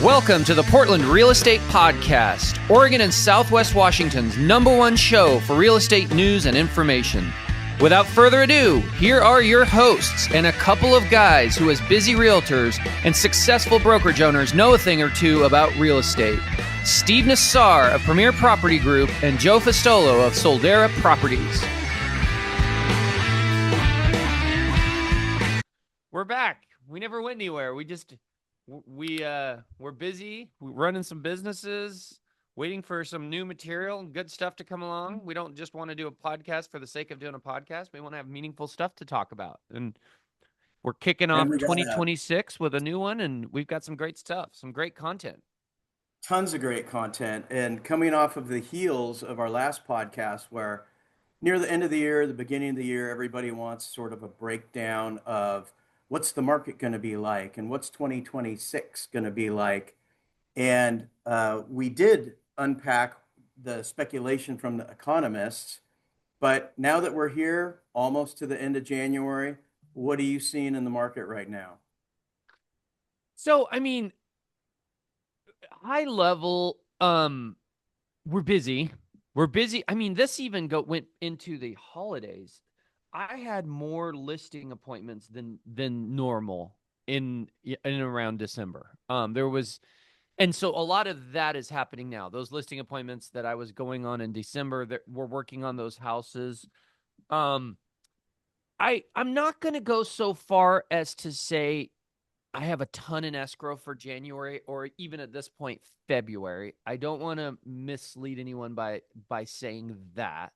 Welcome to the Portland Real Estate Podcast, Oregon and Southwest Washington's #1 show for real estate news and information. Without further ado, here are your hosts and a couple of guys who, as busy realtors and successful brokerage owners, know a thing or two about real estate. Steve Nassar of Premier Property Group and Joe Fustolo of Soldera Properties. We're back. We never went anywhere. We're busy. We're running some businesses, waiting for some new material and good stuff to come along. We don't just want to do a podcast for the sake of doing a podcast. We want to have meaningful stuff to talk about. And we're kicking off 2026 with a new one, and we've got some great stuff, some great content. Tons of great content. And coming off of the heels of our last podcast, where near the end of the year, the beginning of the year, everybody wants sort of a breakdown of what's the market going to be like and what's 2026 going to be like. And we did unpack the speculation from the economists. But now that we're here, almost to the end of January, what are you seeing in the market right now? So, I mean, high level, we're busy. I mean, this even went into the holidays. I had more listing appointments than normal in around December. And so a lot of that is happening now. Those listing appointments that I was going on in December, that we're working on those houses. I'm not going to go so far as to say I have a ton in escrow for January or even at this point February. I don't want to mislead anyone by saying that.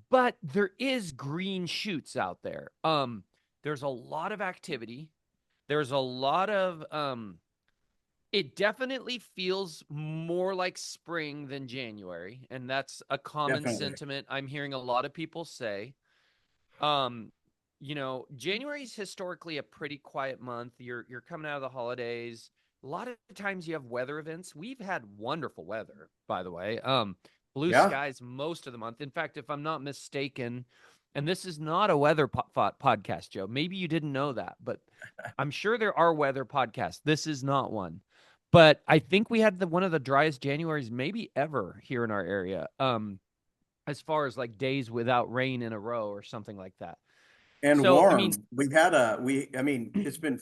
But there is green shoots out there. There's a lot of activity. There's a lot of it definitely feels more like spring than January, and that's a common sentiment I'm hearing a lot of people say. January is historically a pretty quiet month. You're coming out of the holidays. A lot of times you have weather events. We've had wonderful weather, by the way. Blue skies most of the month. In fact, if I'm not mistaken, and this is not a weather podcast, Joe, maybe you didn't know that, but I'm sure there are weather podcasts. This is not one. But I think we had one of the driest Januaries maybe ever here in our area, as far as like days without rain in a row or something like that. And so, warm. It's been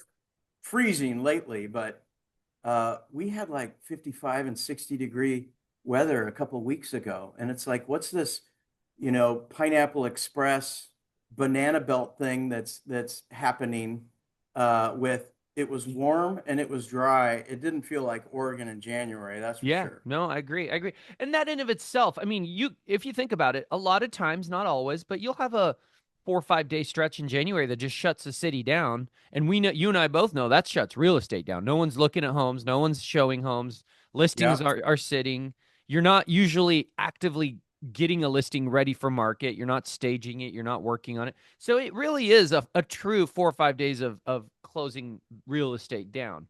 freezing lately, but we had like 55 and 60 degree weather a couple of weeks ago. And it's like, what's this, Pineapple Express banana belt thing that's happening with it was warm and it was dry. It didn't feel like Oregon in January. That's for sure. No, I agree. And that in of itself, I mean, if you think about it, a lot of times, not always, but you'll have a 4 or 5 day stretch in January that just shuts the city down. And we know, you and I both know, that shuts real estate down. No one's looking at homes. No one's showing homes. Listings are sitting. You're not usually actively getting a listing ready for market. You're not staging it. You're not working on it. So it really is a true 4 or 5 days of closing real estate down.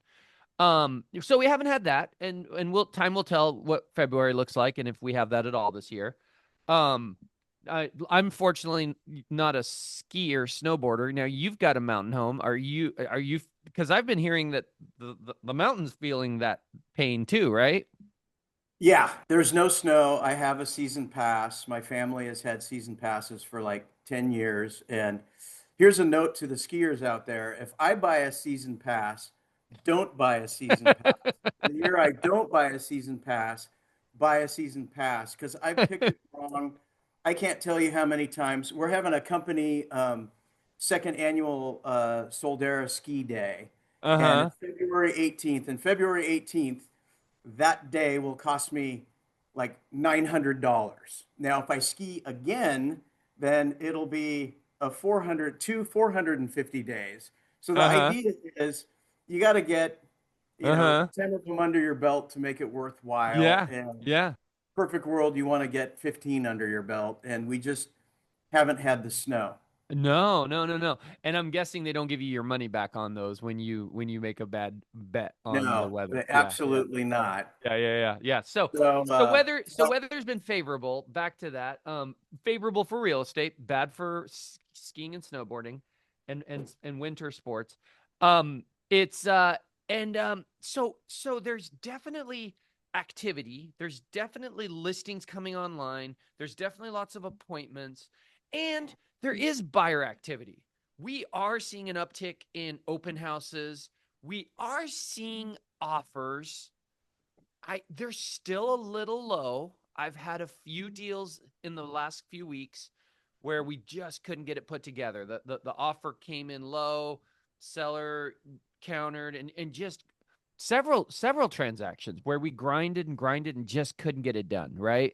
So we haven't had that, and time will tell what February looks like, and if we have that at all this year. I'm fortunately not a skier, snowboarder. Now you've got a mountain home. Are you? Because I've been hearing that the mountain's feeling that pain too, right? Yeah, there's no snow. I have a season pass. My family has had season passes for like 10 years. And here's a note to the skiers out there. If I buy a season pass, don't buy a season pass. The year I don't buy a season pass, buy a season pass, because I picked it wrong. I can't tell you how many times. We're having a company second annual Soldera Ski Day. And it's February 18th. And February 18th, that day will cost me like $900. Now, if I ski again, then it'll be 450 days. So the idea is you got to get 10 of them under your belt to make it worthwhile. Yeah. Perfect world, you want to get 15 under your belt, and we just haven't had the snow. No. And I'm guessing they don't give you your money back on those when you make a bad bet on the weather. Absolutely not. Yeah. So weather's been favorable. Back to that. Favorable for real estate, bad for skiing and snowboarding and winter sports. It's And so there's definitely activity. There's definitely listings coming online. There's definitely lots of appointments, and there is buyer activity. We are seeing an uptick in open houses. We are seeing offers. They're still a little low. I've had a few deals in the last few weeks where we just couldn't get it put together. The offer came in low, seller countered, and just several transactions where we grinded and just couldn't get it done, right?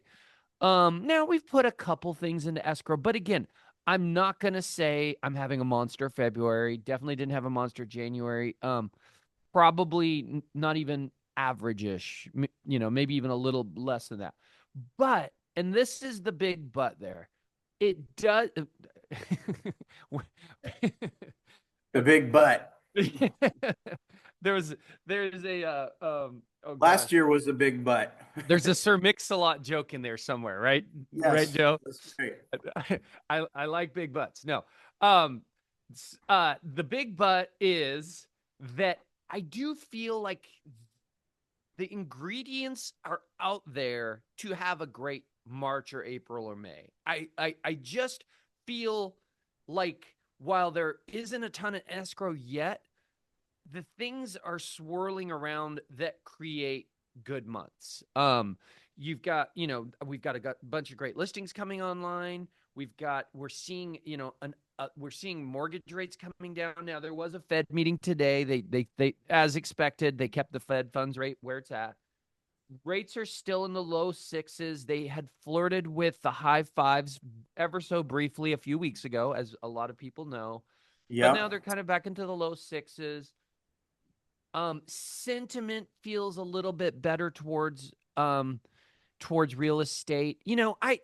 Now we've put a couple things into escrow, but again, I'm not gonna say I'm having a monster February. Definitely didn't have a monster January. Probably not even average-ish, maybe even a little less than that. But, and this is the big but there, it does. The big butt. there's there's a oh Last gosh, year was a big butt. there's a Sir Mix-a-Lot joke in there somewhere, right? Right, Yes, Joe? that's great. I like big butts. No. The big butt is that I do feel like the ingredients are out there to have a great March or April or May. I just feel like while there isn't a ton of escrow yet, the things are swirling around that create good months. You've got, we've got a bunch of great listings coming online. We're seeing, we're seeing mortgage rates coming down. Now there was a Fed meeting today. They, as expected, they kept the Fed funds rate where it's at. Rates are still in the low sixes. They had flirted with the high fives ever so briefly a few weeks ago, as a lot of people know, but now Yep. they're kind of back into the low sixes. Sentiment feels a little bit better towards real estate. I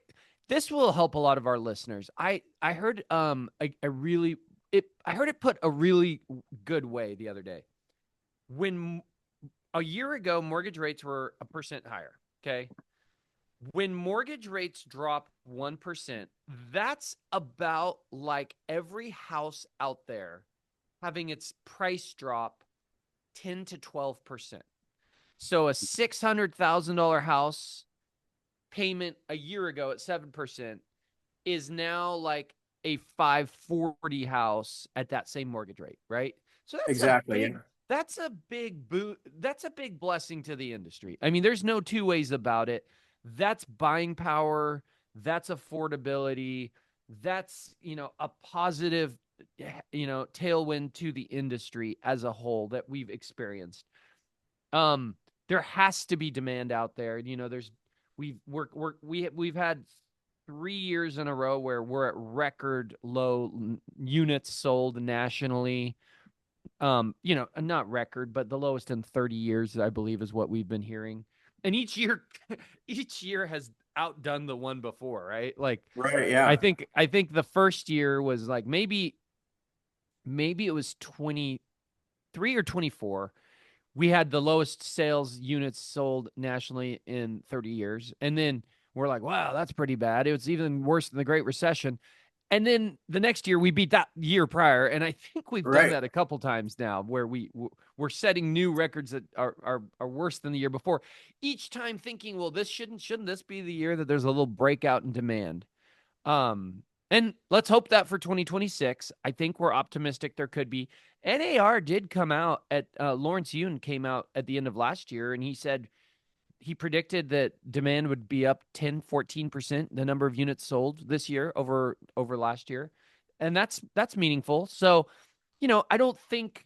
this will help a lot of our listeners. I heard I heard it put a really good way the other day. When a year ago mortgage rates were 1% higher, okay? When mortgage rates drop 1%, that's about like every house out there having its price drop 10 to 12%. So a $600,000 house payment a year ago at 7% is now like a 540 house at that same mortgage rate, right? So Exactly. that's a big boot. That's a big blessing to the industry. I mean, there's no two ways about it. That's buying power. That's affordability. That's, a positive, tailwind to the industry as a whole that we've experienced. Um, there has to be demand out there. We've had 3 years in a row where we're at record low units sold nationally. Not record, but the lowest in 30 years, I believe, is what we've been hearing. And each year, each year has outdone the one before, right? Like, Right. I Yeah. think, I think the first year was like maybe it was 23 or 24. We had the lowest sales units sold nationally in 30 years. And then we're like, wow, that's pretty bad. It was even worse than the Great Recession. And then the next year we beat that year prior. And I think we've done Right. that a couple times now where we're setting new records that are worse than the year before. Each time thinking, well, this shouldn't this be the year that there's a little breakout in demand? And let's hope that for 2026. I think we're optimistic there could be. NAR did come out at Lawrence Yun came out at the end of last year, and he said he predicted that demand would be up 10-14% the number of units sold this year over last year. And that's meaningful. So, I don't think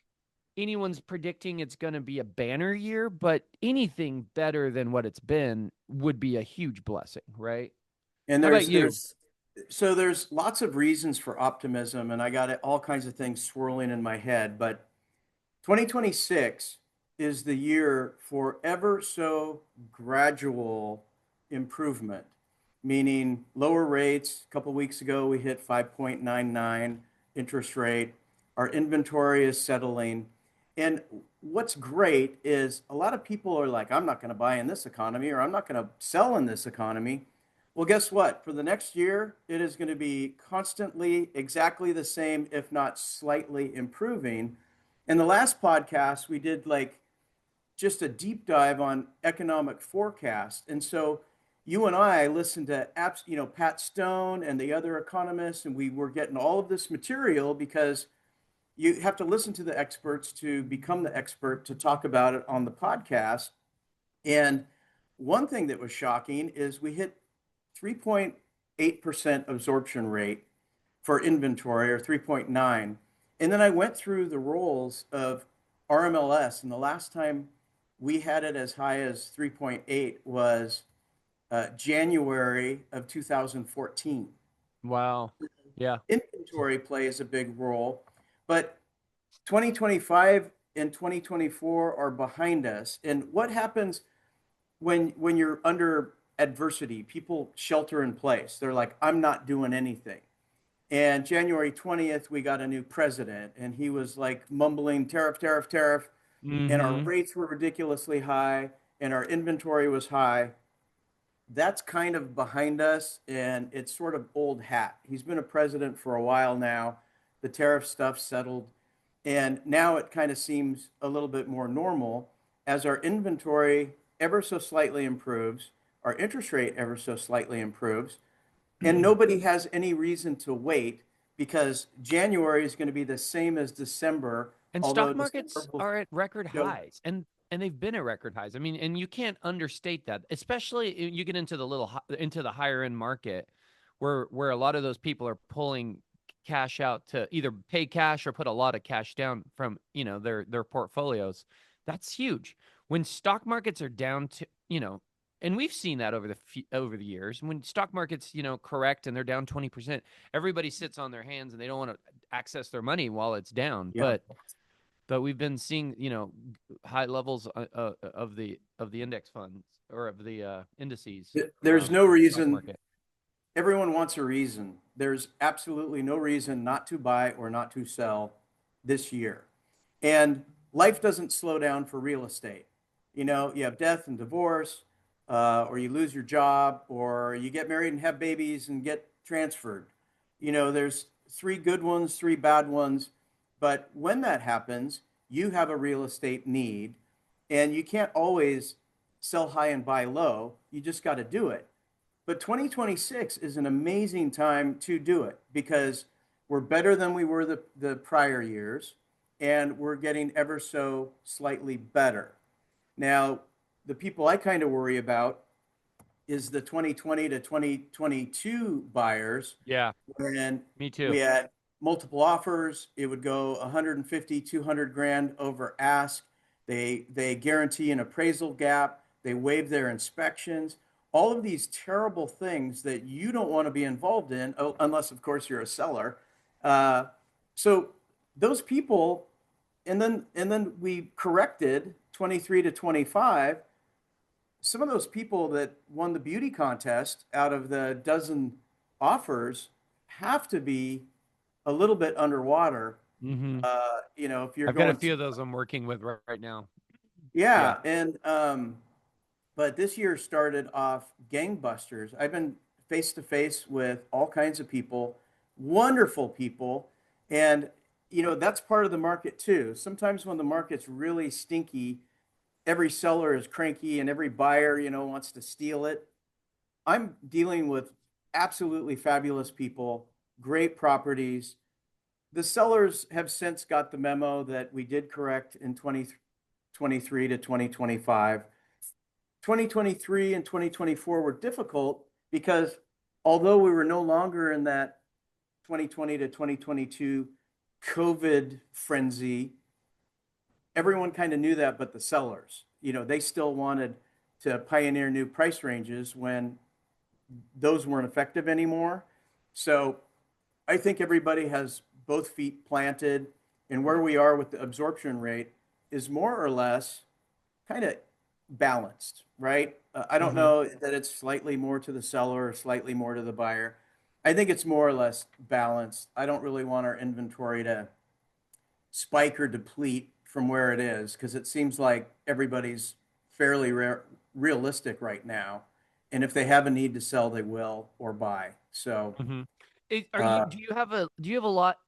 anyone's predicting it's going to be a banner year, but anything better than what it's been would be a huge blessing, right? And How about you? there's lots of reasons for optimism, and I got all kinds of things swirling in my head, but 2026 is the year for ever so gradual improvement, meaning lower rates. A couple of weeks ago, we hit 5.99 interest rate. Our inventory is settling. And what's great is a lot of people are like, I'm not going to buy in this economy or I'm not going to sell in this economy. Well, guess what? For the next year, it is going to be constantly exactly the same, if not slightly improving. In the last podcast, we did like just a deep dive on economic forecast. And so you and I listened to apps, Pat Stone and the other economists, and we were getting all of this material because you have to listen to the experts to become the expert to talk about it on the podcast. And one thing that was shocking is we hit 3.8% absorption rate for inventory, or 3.9. And then I went through the rolls of RMLS, and the last time we had it as high as 3.8 was January of 2014. Wow. Yeah. Inventory plays a big role, but 2025 and 2024 are behind us. And what happens when you're under adversity? People shelter in place. They're like, I'm not doing anything. And January 20th, we got a new president, and he was like mumbling tariff, tariff, tariff. And our Mm-hmm. rates were ridiculously high, and our inventory was high. That's kind of behind us, and it's sort of old hat. He's been a president for a while now. The tariff stuff settled, and now it kind of seems a little bit more normal as our inventory ever so slightly improves, our interest rate ever so slightly improves, and nobody has any reason to wait because January is going to be the same as December, And although stock December markets will are at record show. highs, and they've been at record highs. I mean, and you can't understate that, especially you get into into the higher end market, where a lot of those people are pulling cash out to either pay cash or put a lot of cash down from their portfolios. That's huge. When stock markets are down to and we've seen that over the years. When stock markets correct and they're down 20%, everybody sits on their hands and they don't want to access their money while it's down. Yeah. But we've been seeing, high levels of the index funds or of the indices There's no in the stock reason. market. Everyone wants a reason. There's absolutely no reason not to buy or not to sell this year. And life doesn't slow down for real estate. You have death and divorce, or you lose your job, or you get married and have babies and get transferred. There's three good ones, three bad ones. But when that happens, you have a real estate need, and you can't always sell high and buy low. You just got to do it. But 2026 is an amazing time to do it because we're better than we were the prior years, and we're getting ever so slightly better. Now, the people I kind of worry about is the 2020 to 2022 buyers. Yeah, When me we too. had multiple offers, it would go 150, 200 grand over ask. They guarantee an appraisal gap. They waive their inspections. All of these terrible things that you don't want to be involved in, unless, of course, you're a seller. Uh, so those people, and then we corrected 23 to 25. Some of those people that won the beauty contest out of the dozen offers have to be a little bit underwater. Hmm. If you're I've got a going few to, of those I'm working with right now. Yeah. yeah. But this year started off gangbusters. I've been face to face with all kinds of people, wonderful people. And, that's part of the market too. Sometimes when the market's really stinky, every seller is cranky and every buyer, wants to steal it. I'm dealing with absolutely fabulous people, great properties. The sellers have since got the memo that we did correct in 2023 to 2025. 2023 and 2024 were difficult because although we were no longer in that 2020 to 2022 COVID frenzy, everyone kind of knew that, but the sellers, they still wanted to pioneer new price ranges when those weren't effective anymore. So I think everybody has both feet planted, and where we are with the absorption rate is more or less kind of balanced, right? I don't Hmm. know that it's slightly more to the seller or slightly more to the buyer. I think it's more or less balanced. I don't really want our inventory to spike or deplete from where it is because it seems like everybody's fairly realistic right now. And if they have a need to sell, they will or buy. So, Hmm. Are you uh, do you have a lot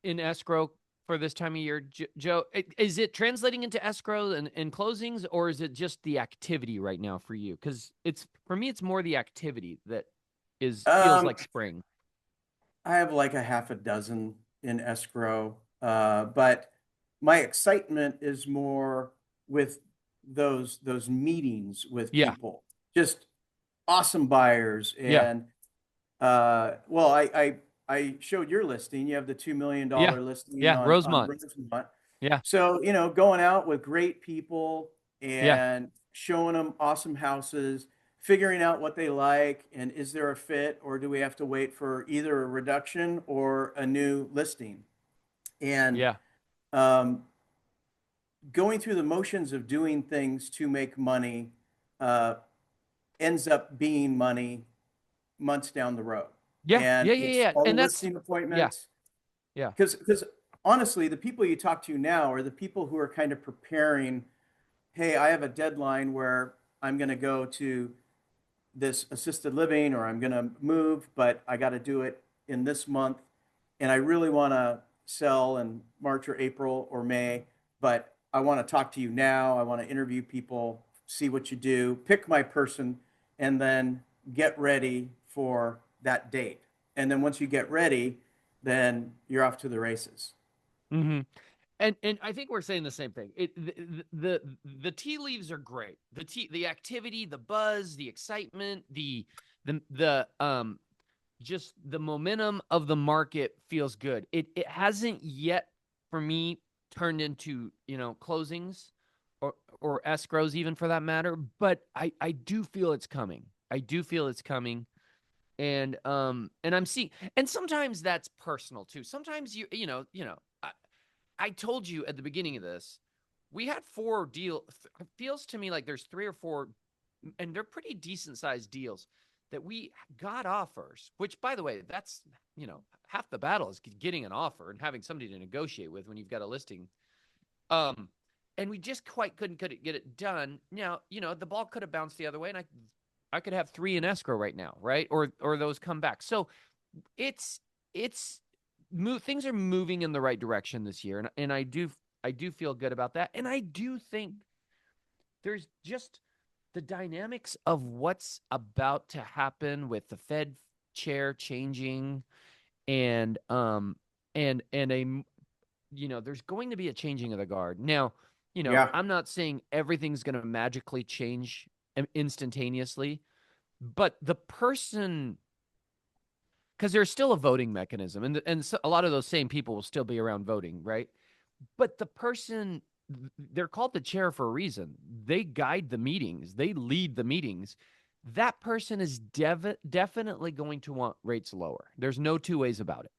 in escrow for this time of year, Joe? Is it translating into escrow and closings, or is it just the activity right now for you? Because it's for me, it's more the activity that is feels Um, like spring. I have like a half a dozen in escrow, but my excitement is more with those meetings with Yeah, people, just awesome buyers. yeah, And well, I showed your listing. You have the $2 million yeah, listing yeah. on Rosemont. Rosemont. Yeah, So, going out with great people yeah, and showing them awesome houses, figuring out what they like, and is there a fit, or do we have to wait for either a reduction or a new listing? And yeah. um, going through the motions of doing things to make money uh, ends up being money months down the road. Yeah, And yeah, yeah, it's yeah. all the And that's listing yeah, appointments. yeah. Because honestly, the people you talk to now are the people who are kind of preparing. Hey, I have a deadline where I'm going to go to this assisted living or I'm going to move, but I got to do it in this month. And I really want to sell in March or April or May, but I want to talk to you now. I want to interview people, see what you do, pick my person, and then get ready for that date. And then once you get ready, then you're off to the races. Hmm. And I think we're saying the same thing. The tea leaves are great. The activity, the buzz, the excitement, the just the momentum of the market feels good. It hasn't yet for me turned into, closings or escrows even for that matter, but I do feel it's coming. I do feel it's coming. And I'm seeing, and sometimes that's personal too. Sometimes I told you at the beginning of this, we had four deal. It feels to me like there's three or four, and they're pretty decent sized deals that we got offers. Which, by the way, that's half the battle is getting an offer and having somebody to negotiate with when you've got a listing. Um, and we just quite couldn't get it done. Now, the ball could have bounced the other way, and I could have three in escrow right now, right? Or those come back. So it's it's things are moving in the right direction this year, and I do feel good about that, and I do think there's just the dynamics of what's about to happen with the Fed chair changing, and there's going to be a changing of the guard. Now, Yeah. I'm not saying everything's going to magically change instantaneously, but the person, because there's still a voting mechanism, and so a lot of those same people will still be around voting, right? But the person, they're called the chair for a reason. They guide the meetings, they lead the meetings. That person is definitely going to want rates lower. There's no two ways about it.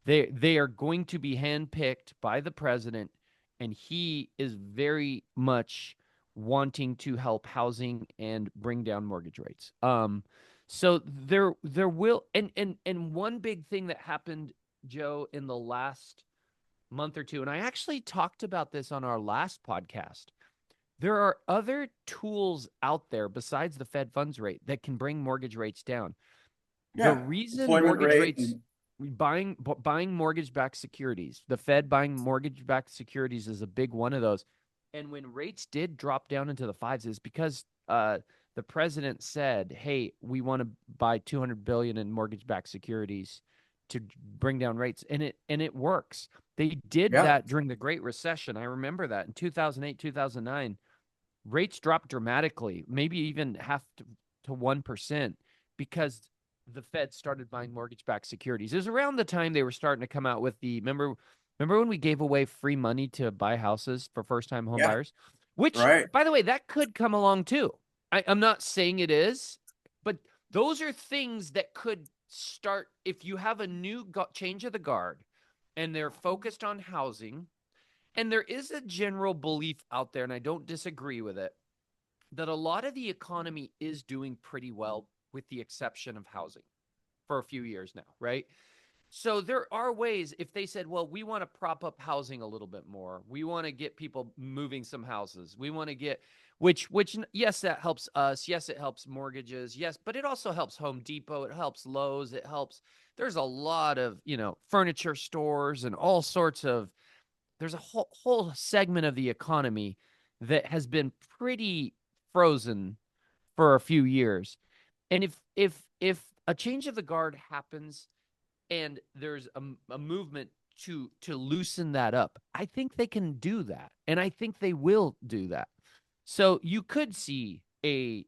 They are going to be handpicked by the president, and he is very much wanting to help housing and bring down mortgage rates. So there will, and one big thing that happened, Joe, in the last month or two, and I actually talked about this on our last podcast. There are other tools out there besides the Fed funds rate that can bring mortgage rates down. The Yeah. reason Employment mortgage rate. rates buying mortgage-backed securities, the Fed buying mortgage-backed securities is a big one of those. And when rates did drop down into the fives, is because the president said, "Hey, we want to buy 200 billion in mortgage-backed securities to bring down rates," and it works. They did Yeah. that during the Great Recession. I remember that in 2008, 2009, rates dropped dramatically, maybe even half to 1%, because the Fed started buying mortgage-backed securities. It was around the time they were starting to come out with remember when we gave away free money to buy houses for first-time home Yeah. buyers? Which, Right. by the way, that could come along too. I'm not saying it is, but those are things that could start if you have a new change of the guard and they're focused on housing. And there is a general belief out there, and I don't disagree with it, that a lot of the economy is doing pretty well, with the exception of housing, for a few years now, right? So there are ways, if they said, well, we want to prop up housing a little bit more, we want to get people moving some houses, which yes, that helps us. Yes, it helps mortgages. Yes, but it also helps Home Depot. It helps Lowe's. It helps. There's a lot of furniture stores and all sorts of. There's a whole segment of the economy that has been pretty frozen for a few years. And if a change of the guard happens and there's a movement to loosen that up, I think they can do that, and I think they will do that. So you could see and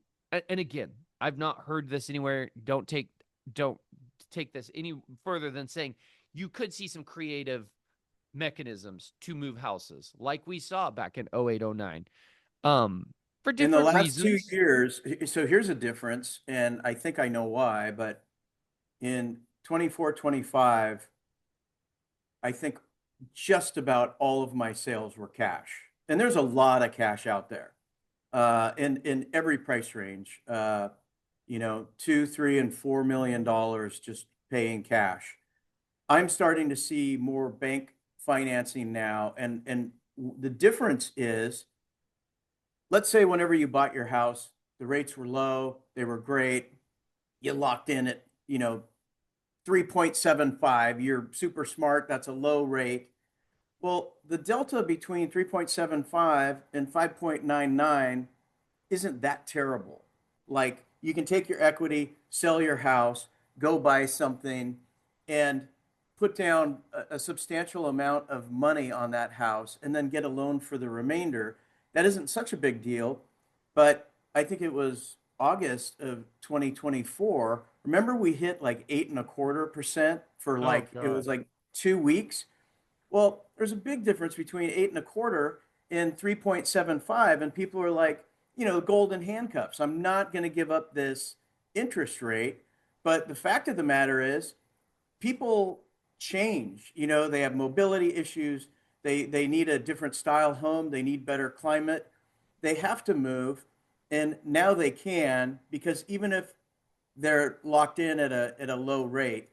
again, I've not heard this anywhere. Don't take this any further than saying you could see some creative mechanisms to move houses like we saw back in 0809, for In the different last two reasons. years, so here's a difference, and I think I know why, but in 24, 25, I think just about all of my sales were cash. And there's a lot of cash out there, in every price range, two, three, and $4 million just paying cash. I'm starting to see more bank financing now. And the difference is, let's say whenever you bought your house, the rates were low, they were great. You locked in at, 3.75. You're super smart. That's a low rate. Well, the delta between 3.75 and 5.99 isn't that terrible. Like, you can take your equity, sell your house, go buy something, and put down a substantial amount of money on that house and then get a loan for the remainder. That isn't such a big deal. But I think it was August of 2024. Remember, we hit like 8.25% for Oh it God. was like 2 weeks. Well, there's a big difference between 8.25 and 3.75, and people are like, golden handcuffs. I'm not going to give up this interest rate. But the fact of the matter is, people change. They have mobility issues. They need a different style home. They need better climate. They have to move, and now they can, because even if they're locked in at a low rate,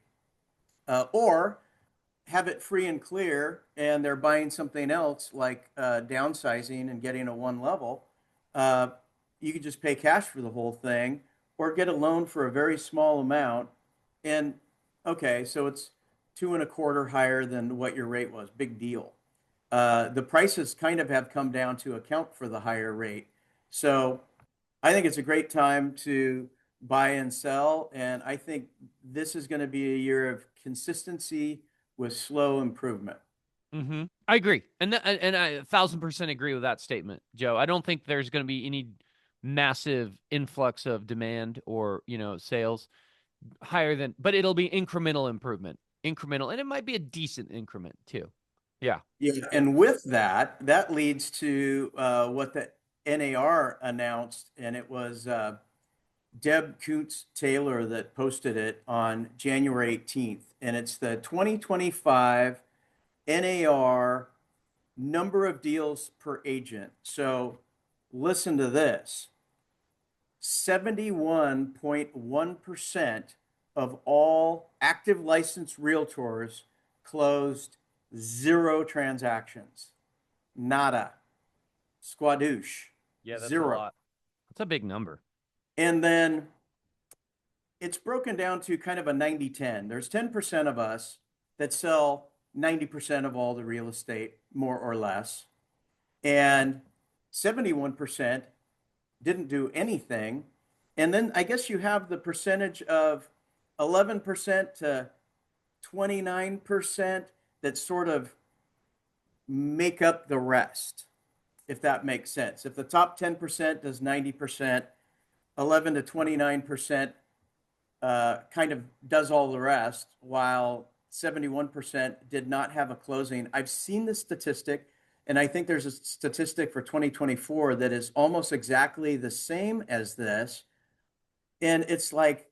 or have it free and clear, and they're buying something else like downsizing and getting a one level, uh, you could just pay cash for the whole thing, or get a loan for a very small amount. And okay, so it's 2.25 higher than what your rate was. Big deal. The prices kind of have come down to account for the higher rate. So I think it's a great time to buy and sell. And I think this is going to be a year of consistency with slow improvement. I agree, and I 1,000% agree with that statement, Joe. I don't think there's going to be any massive influx of demand or sales higher than, but it'll be incremental improvement, incremental, and it might be a decent increment too. Yeah. Yeah, and with that, that leads to what the NAR announced, and it was Deb Kuntz Taylor that posted it on January 18th, and it's the 2025 NAR number of deals per agent. So listen to this: 71.1% of all active licensed realtors closed zero transactions. Nada. Squadoosh. Yeah, that's a Zero. lot. That's a big number. And then it's broken down to kind of a 90-10. There's 10% of us that sell 90% of all the real estate, more or less. And 71% didn't do anything. And then I guess you have the percentage of 11% to 29% that sort of make up the rest, if that makes sense. If the top 10% does 90%, 11 to 29% kind of does all the rest, while 71% did not have a closing. I've seen the statistic, and I think there's a statistic for 2024 that is almost exactly the same as this. And it's like,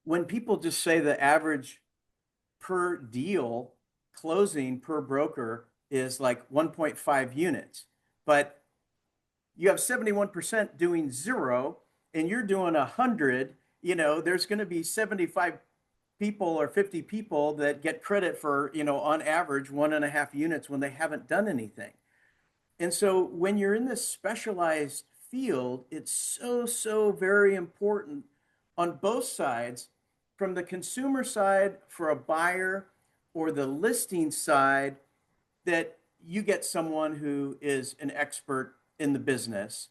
when people just say the average per deal closing per broker is like 1.5 units, but you have 71% doing zero, and you're doing 100, there's going to be 75 people or 50 people that get credit for, on average, 1.5 units when they haven't done anything. And so when you're in this specialized field, it's so, so very important on both sides, from the consumer side for a buyer or the listing side, that you get someone who is an expert in the business.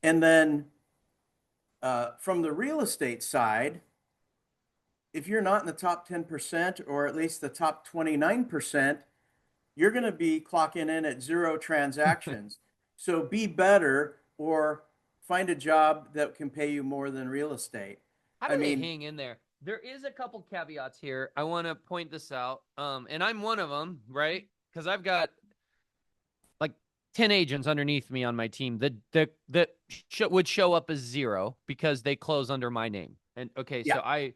And then from the real estate side, if you're not in the top 10% or at least the top 29%, you're going to be clocking in at zero transactions. So be better or find a job that can pay you more than real estate. How do I they mean, hang in there? There is a couple caveats here. I want to point this out. And I'm one of them, right? Because I've got like 10 agents underneath me on my team that would show up as zero because they close under my name. And okay, yeah,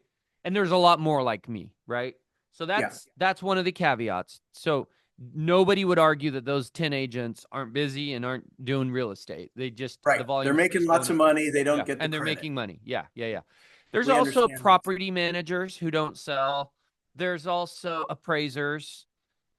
and there's a lot more like me, right? So yeah, that's one of the caveats. So nobody would argue that those 10 agents aren't busy and aren't doing real estate. The right. They're volume's making just lots going of up. money. They don't Yeah, get the and they're credit. making money. Yeah, yeah, yeah. There's We also understand that. property managers who don't sell. There's also appraisers.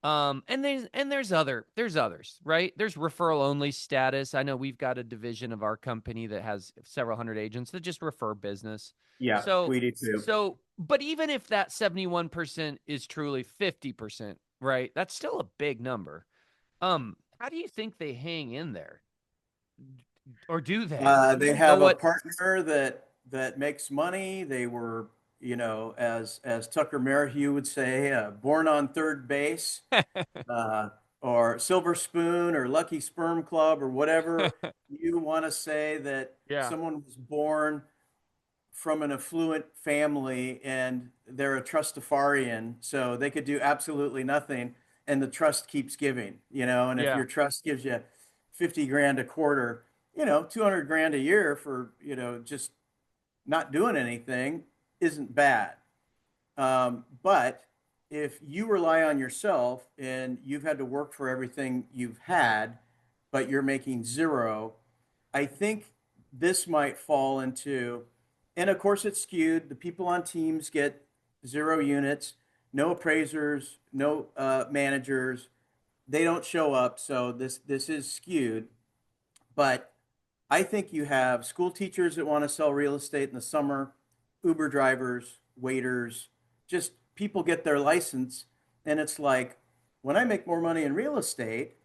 And there's others, right? There's referral only status. I know we've got a division of our company that has several hundred agents that just refer business. Yeah, So we do too. but even if that 71% is truly 50%, right? That's still a big number. How do you think they hang in there? Or do they? Do you They even know have a what? partner that makes money. They were, as Tucker Merrihew would say, born on third base, uh, or Silver Spoon or Lucky Sperm Club or whatever you want to say, that Yeah. someone was born from an affluent family and they're a trustafarian, so they could do absolutely nothing and the trust keeps giving, and if Yeah. your trust gives you 50 grand a quarter, 200 grand a year for, just not doing anything isn't bad. But if you rely on yourself and you've had to work for everything you've had, but you're making zero, I think this might fall into, and of course it's skewed. The people on teams get zero units, no appraisers, no managers. They don't show up, so this is skewed. But I think you have school teachers that want to sell real estate in the summer, Uber drivers, waiters, just people get their license. And it's like, when I make more money in real estate,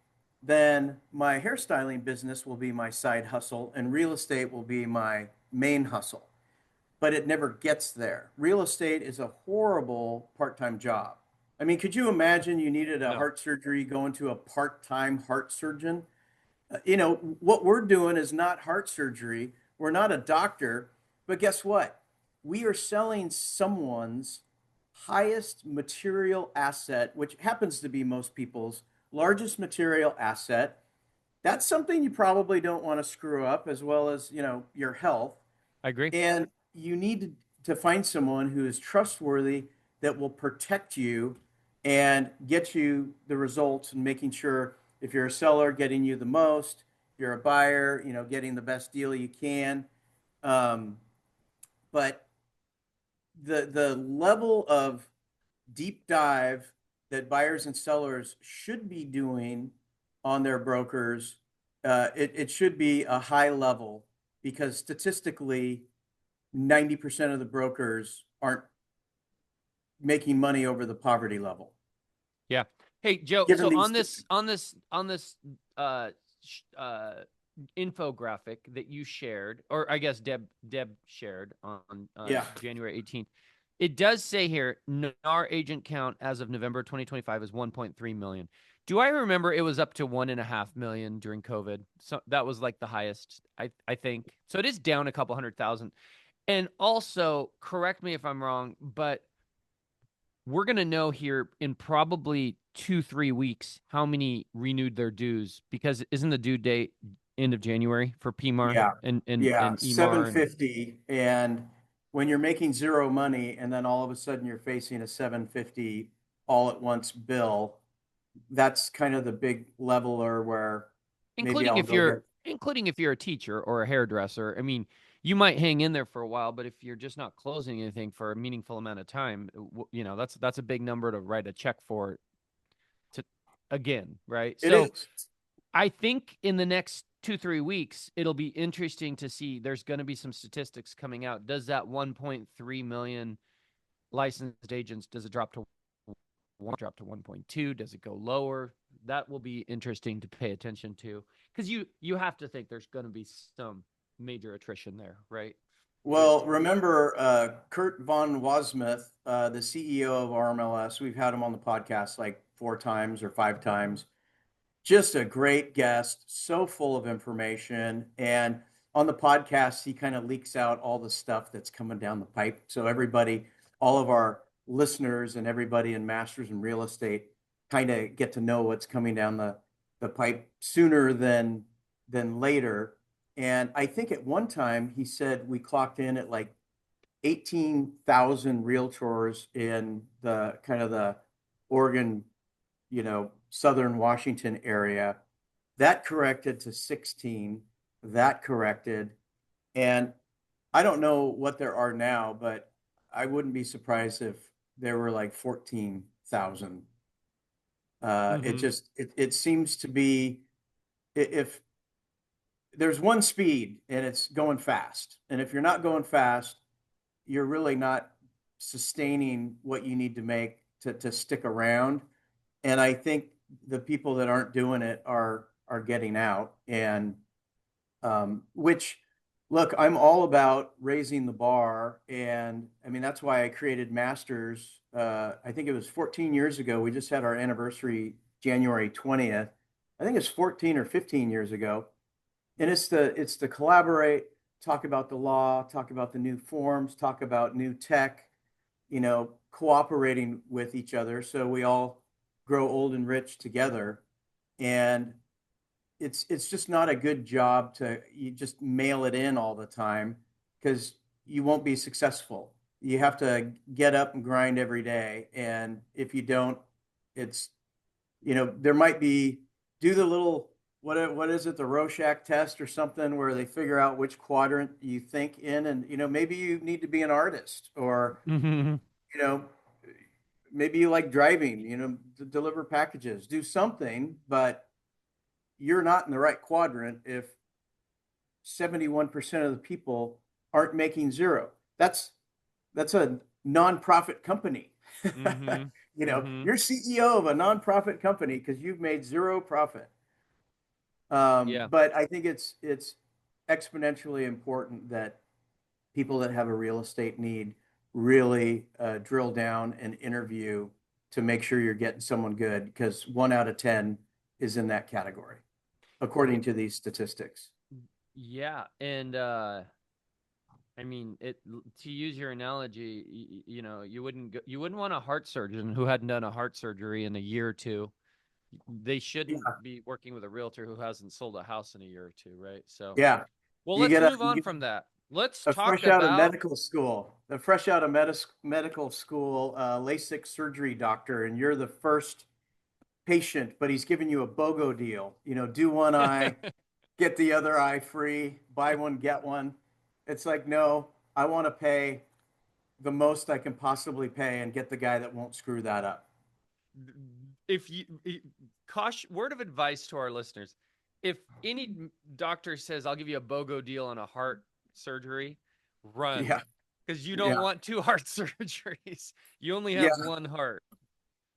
then my hairstyling business will be my side hustle and real estate will be my main hustle. But it never gets there. Real estate is a horrible part-time job. I mean, could you imagine you needed a No. heart surgery, going to a part-time heart surgeon? What we're doing is not heart surgery. We're not a doctor, but guess what? We are selling someone's highest material asset, which happens to be most people's largest material asset. That's something you probably don't want to screw up, as well as, your health. I agree. And you need to find someone who is trustworthy, that will protect you and get you the results, and making sure, if you're a seller, getting you the most, if you're a buyer, getting the best deal you can. Um, but the level of deep dive that buyers and sellers should be doing on their brokers, it should be a high level, because statistically, 90% of the brokers aren't making money over the poverty level. Yeah. Hey, Joe, Given so these, on this uh uh infographic that you shared, or I guess Deb shared on yeah, January 18th, it does say here our agent count as of November 2025 is 1.3 million. Do I remember it was up to 1.5 million during COVID? So that was like the highest, I think. So it is down a couple 100,000. And also, correct me if I'm wrong, but we're going to know here in probably 2-3 weeks how many renewed their dues, because isn't the due date end of January for PMAR yeah, yeah, and EMAR and 750. And when you're making zero money and then all of a sudden you're facing a 750 all at once bill, that's kind of the big leveler where maybe I'll go get. including if you're a teacher or a hairdresser. I mean, you might hang in there for a while, but if you're just not closing anything for a meaningful amount of time, that's a big number to write a check for to again, right? It So is. I think in the next 2-3 weeks, it'll be interesting to see. There's going to be some statistics coming out. Does that 1.3 million licensed agents, does it drop to 1.2? Does it go lower? That will be interesting to pay attention to, because you have to think there's going to be some major attrition there, right? With Well, remember Kurt von Wasmuth, the CEO of RMLS. We've had him on the podcast like 4 times or 5 times. Just a great guest, so full of information. And on the podcast, he kind of leaks out all the stuff that's coming down the pipe. So everybody, all of our listeners and everybody in Masters in Real Estate kind of get to know what's coming down the pipe sooner than later. And I think at one time he said we clocked in at like 18,000 realtors in the kind of the Oregon, Southern Washington area. That corrected to 16. That corrected. And I don't know what there are now, but I wouldn't be surprised if there were like 14,000. It mm-hmm. just it seems to be, if there's one speed and it's going fast. And if you're not going fast, you're really not sustaining what you need to make to stick around. And I think the people that aren't doing it are getting out. And which, look, I'm all about raising the bar. And I mean, that's why I created Masters. I think it was 14 years ago. We just had our anniversary January 20th. I think it's 14 or 15 years ago. And it's to collaborate, talk about the law, talk about the new forms, talk about new tech, cooperating with each other so we all grow old and rich together. And it's just not a good job to you just mail it in all the time, because you won't be successful. You have to get up and grind every day. And if you don't, it's, there might be, do the little, what is it, the Rorschach test or something, where they figure out which quadrant you think in. And, maybe you need to be an artist, or, Mm-hmm. you know, maybe you like driving, to deliver packages, do something, but you're not in the right quadrant if 71% of the people aren't making zero. That's a nonprofit company. Mm-hmm. Mm-hmm. You're CEO of a nonprofit company because you've made zero profit. Yeah. But I think it's exponentially important that people that have a real estate need really drill down and interview to make sure you're getting someone good, because 1 out of 10 is in that category, according to these statistics. Yeah, and I mean, it to use your analogy, you wouldn't want a heart surgeon who hadn't done a heart surgery in a year or two. They shouldn't Yeah, be working with a realtor who hasn't sold a house in a year or two, right? So, yeah. well, You let's get a move you on get from that. Let's a talk fresh out of about medical school, the fresh out of medical school LASIK surgery doctor, and you're the first patient, but he's giving you a BOGO deal. Do one eye, get the other eye free, buy one, get one. It's like, no, I want to pay the most I can possibly pay and get the guy that won't screw that up. if you caution word of advice to our listeners. If any doctor says I'll give you a BOGO deal on a heart surgery, run, Yeah, because you don't yeah, want two heart surgeries. You only yeah, have one heart.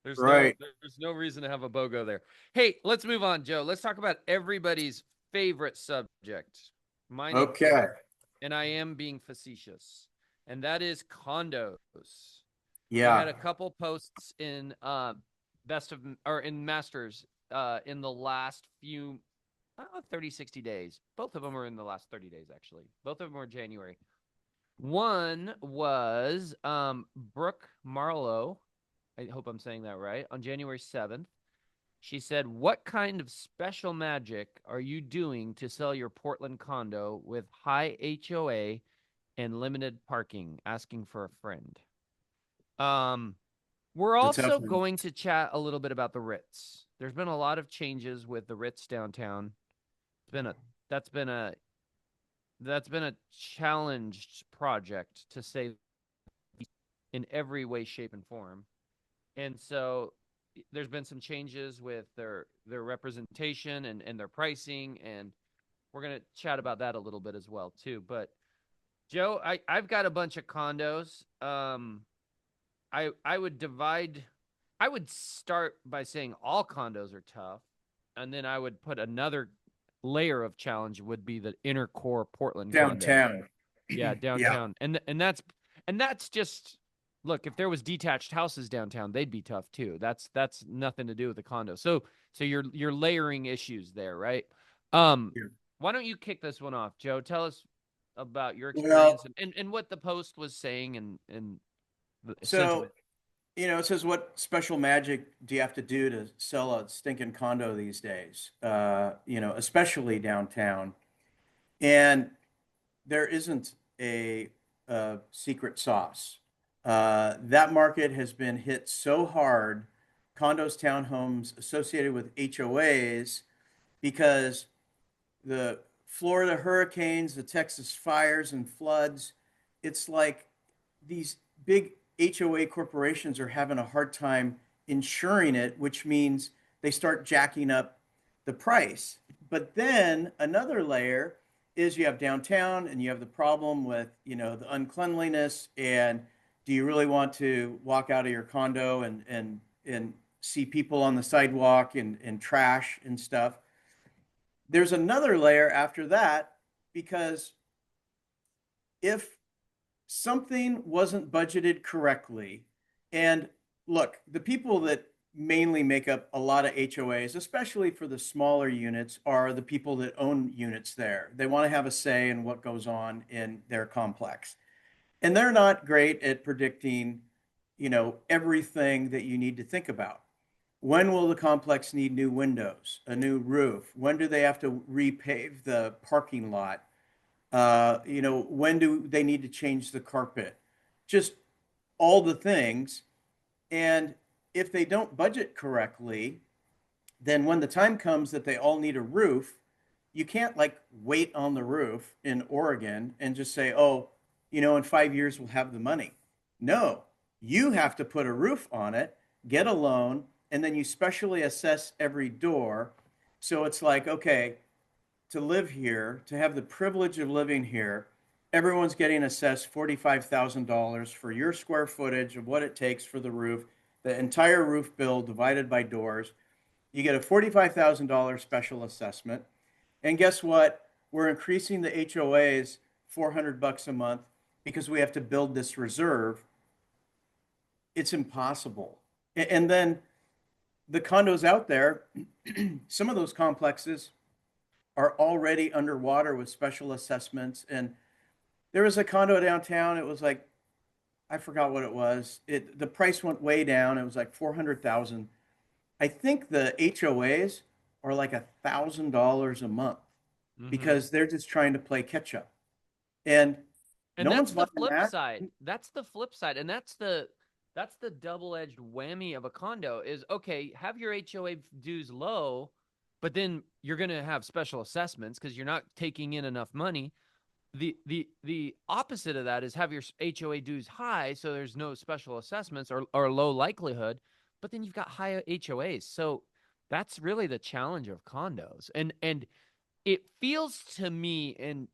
There's no right. there's no reason to have a BOGO there. Hey, let's move on, Joe. Let's talk about everybody's favorite subject. Mine Okay. included. And I am being facetious. And that is condos. We had Yeah. a couple posts in best of or in masters in the last few 30 60 days. Both of them were in the last 30 days, actually. Both of them were January. One was Brooke Marlowe. I hope I'm saying that right. On January 7th, she said, "What kind of special magic are you doing to sell your Portland condo with high HOA and limited parking? Asking for a friend." Um, we're It's a tough also one. going to chat a little bit about the Ritz. There's been a lot of changes with the Ritz downtown. It's been a that's been a that's been a challenged project, to say, in every way, shape, and form. And so there's been some changes with their representation and their pricing, and we're gonna chat about that a little bit as well too. But Joe, I've got a bunch of condos. I would divide. I would start by saying all condos are tough, and then I would put another layer of challenge would be the inner core Portland condos. Downtown. Yeah, Yeah. downtown, and that's just look. If there was detached houses downtown, they'd be tough too. That's nothing to do with the condo. So you're layering issues there, right? Um, Yeah. why don't you kick this one off, Joe? Tell us about your experience Well, and what the post was saying and the so, sentiment. it says, what special magic do you have to do to sell a stinking condo these days? Especially downtown. And there isn't a secret sauce. That market has been hit so hard, condos, townhomes associated with HOAs, because the Florida hurricanes, the Texas fires and floods, it's like these big HOA corporations are having a hard time insuring it, which means they start jacking up the price. But then another layer is you have downtown and you have the problem with, the uncleanliness, and do you really want to walk out of your condo and see people on the sidewalk and trash and stuff? There's another layer after that, because if something wasn't budgeted correctly, and look, the people that mainly make up a lot of HOAs, especially for the smaller units, are the people that own units there. They want to have a say in what goes on in their complex. And they're not great at predicting, everything that you need to think about. When will the complex need new windows, a new roof? When do they have to repave the parking lot? When do they need to change the carpet? Just all the things. And if they don't budget correctly, then when the time comes that they all need a roof, you can't like wait on the roof in Oregon and just say, oh, in 5 years we'll have the money. No, you have to put a roof on it, get a loan, and then you specially assess every door. So it's like, okay, to live here, to have the privilege of living here, everyone's getting assessed $45,000 for your square footage of what it takes for the roof, the entire roof bill divided by doors. You get a $45,000 special assessment. And guess what? We're increasing the HOAs $400 a month because we have to build this reserve. It's impossible. And then the condos out there, some of those complexes are already underwater with special assessments. And there was a condo downtown. It was like, I forgot what it was. The price went way down. It was like 400,000. I think the HOAs are like $1,000 a month Mm-hmm. because they're just trying to play catch up. And And no one's that's the buying flip that. side. That's the flip side. And that's the double-edged whammy of a condo is okay, have your HOA dues low, but then you're going to have special assessments because you're not taking in enough money. The opposite of that is have your HOA dues high so there's no special assessments or low likelihood, but then you've got high HOAs. So that's really the challenge of condos. And it feels to me, and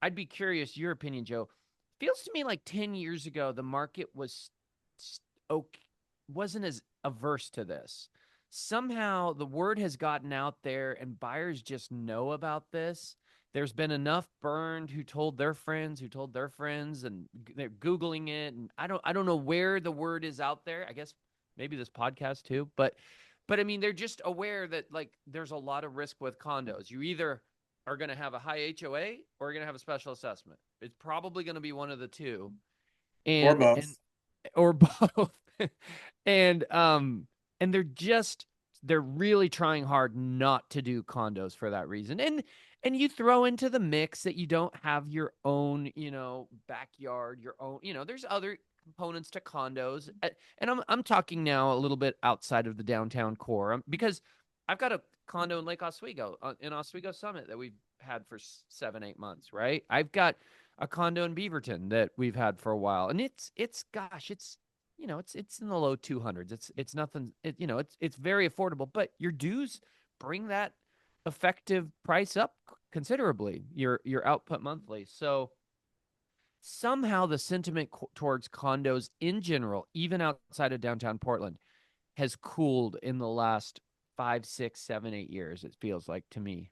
I'd be curious your opinion, Joe. Feels to me like 10 years ago the market okay, wasn't as averse to this. Somehow the word has gotten out there and buyers just know about this. There's been enough burned who told their friends, who told their friends, and they're googling it. And I don't know where the word is out there. I guess maybe this podcast too, but I mean they're just aware that like there's a lot of risk with condos. You either are going to have a high HOA or you're going to have a special assessment. It's probably going to be one of the two, Or and both. or both. and and they're really trying hard not to do condos for that reason. And you throw into the mix that you don't have your own, backyard, your own, there's other components to condos. And I'm talking now a little bit outside of the downtown core, because I've got a condo in Lake Oswego, in Oswego Summit, that we've had for 7-8 months, right? I've got a condo in Beaverton that we've had for a while, and it's gosh, it's in the low 200s. It's nothing. It's very affordable, but your dues bring that effective price up considerably. Your output monthly. So somehow the sentiment towards condos in general, even outside of downtown Portland, has cooled in the last 5, 6, 7, 8 years. It feels like to me.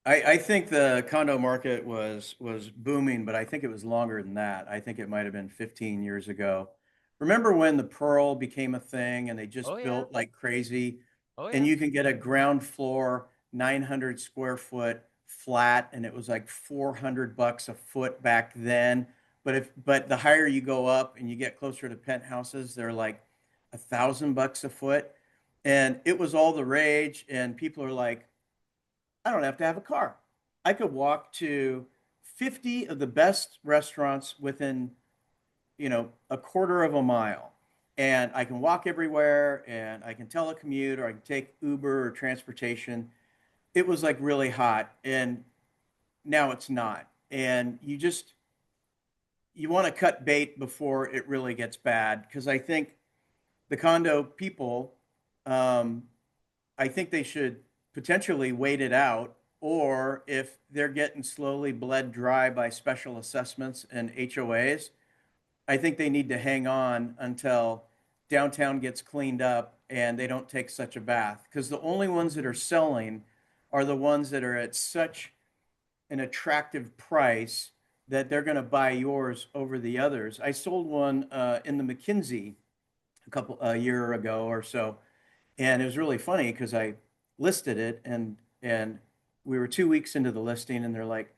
I think the condo market was booming, but I think it was longer than that. I think it might have been 15 years ago. Remember when the Pearl became a thing and they Oh just yeah. built like crazy, Oh and yeah. you can get a ground floor 900 square foot flat, and it was like $400 a foot back then. But the higher you go up and you get closer to penthouses, they're like $1,000 a foot, and it was all the rage. And people are like, I don't have to have a car. I could walk to 50 of the best restaurants within, a quarter of a mile. And I can walk everywhere and I can telecommute or I can take Uber or transportation. It was like really hot and now it's not. And you want to cut bait before it really gets bad because I think the condo people, um, I think they should potentially wait it out, or if they're getting slowly bled dry by special assessments and HOAs, I think they need to hang on until downtown gets cleaned up and they don't take such a bath. Because the only ones that are selling are the ones that are at such an attractive price that they're going to buy yours over the others. I sold one in the McKinsey a year ago or so, and it was really funny because I listed it and we were 2 weeks into the listing and they're like,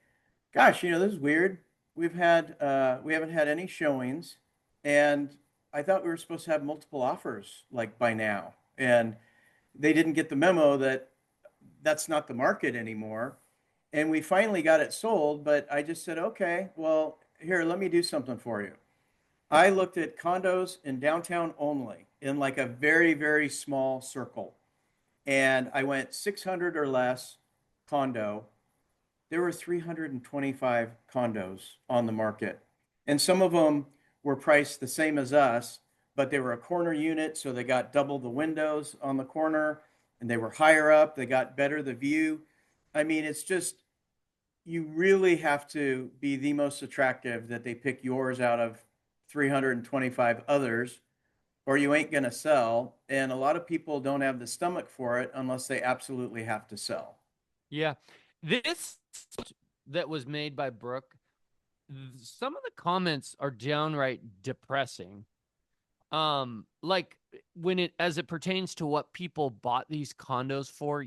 gosh, this is weird. We haven't had any showings and I thought we were supposed to have multiple offers like by now. And they didn't get the memo that that's not the market anymore. And we finally got it sold, but I just said, okay, well, here, let me do something for you. I looked at condos in downtown only in like a very, very small circle, and I went 600 or less condo. There were 325 condos on the market, and some of them were priced the same as us, but they were a corner unit, so they got double the windows on the corner, and they were higher up. They got better the view. I mean, it's just you really have to be the most attractive that they pick yours out of 325 others or you ain't going to sell. And a lot of people don't have the stomach for it unless they absolutely have to sell. Yeah. This that was made by Brooke, some of the comments are downright depressing. Like when it as it pertains to what people bought these condos for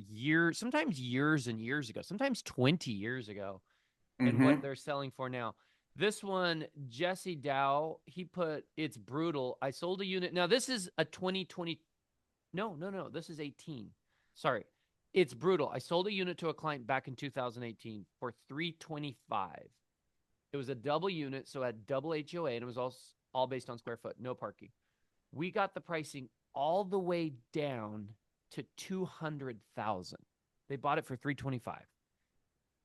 sometimes years and years ago, sometimes 20 years ago, and what Mm-hmm. they're selling for now. This one, Jesse Dow, he put it's brutal. I sold a unit. Now this is a 2020. No, no, no. This is 18. Sorry. It's brutal. I sold a unit to a client back in 2018 for 325. It was a double unit, so it had double HOA, and it was all based on square foot, no parking. We got the pricing all the way down to 200,000. They bought it for 325,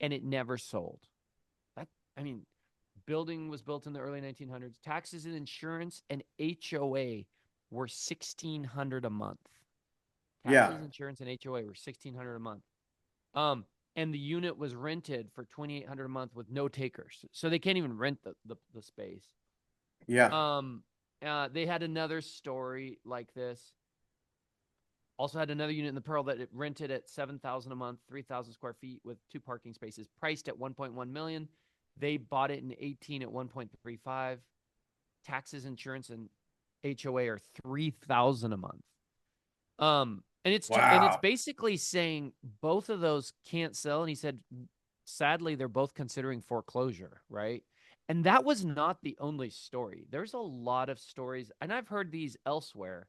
and it never sold. That I mean, building was built in the early 1900s. Taxes and insurance and HOA were 1,600 a month. Yeah. Taxes, insurance, and HOA were 1,600 a month. Um, and the unit was rented for 2,800 a month with no takers, so they can't even rent the space. Yeah. Um, they had another story like this. Also had another unit in the Pearl that it rented at 7,000 a month, 3,000 square feet with two parking spaces, priced at 1.1 million. They bought it in 18 at 1.35. Taxes, insurance, and HOA are 3,000 a month. And it's Wow. basically saying both of those can't sell. And he said, sadly, they're both considering foreclosure, right? And that was not the only story. There's a lot of stories, and I've heard these elsewhere,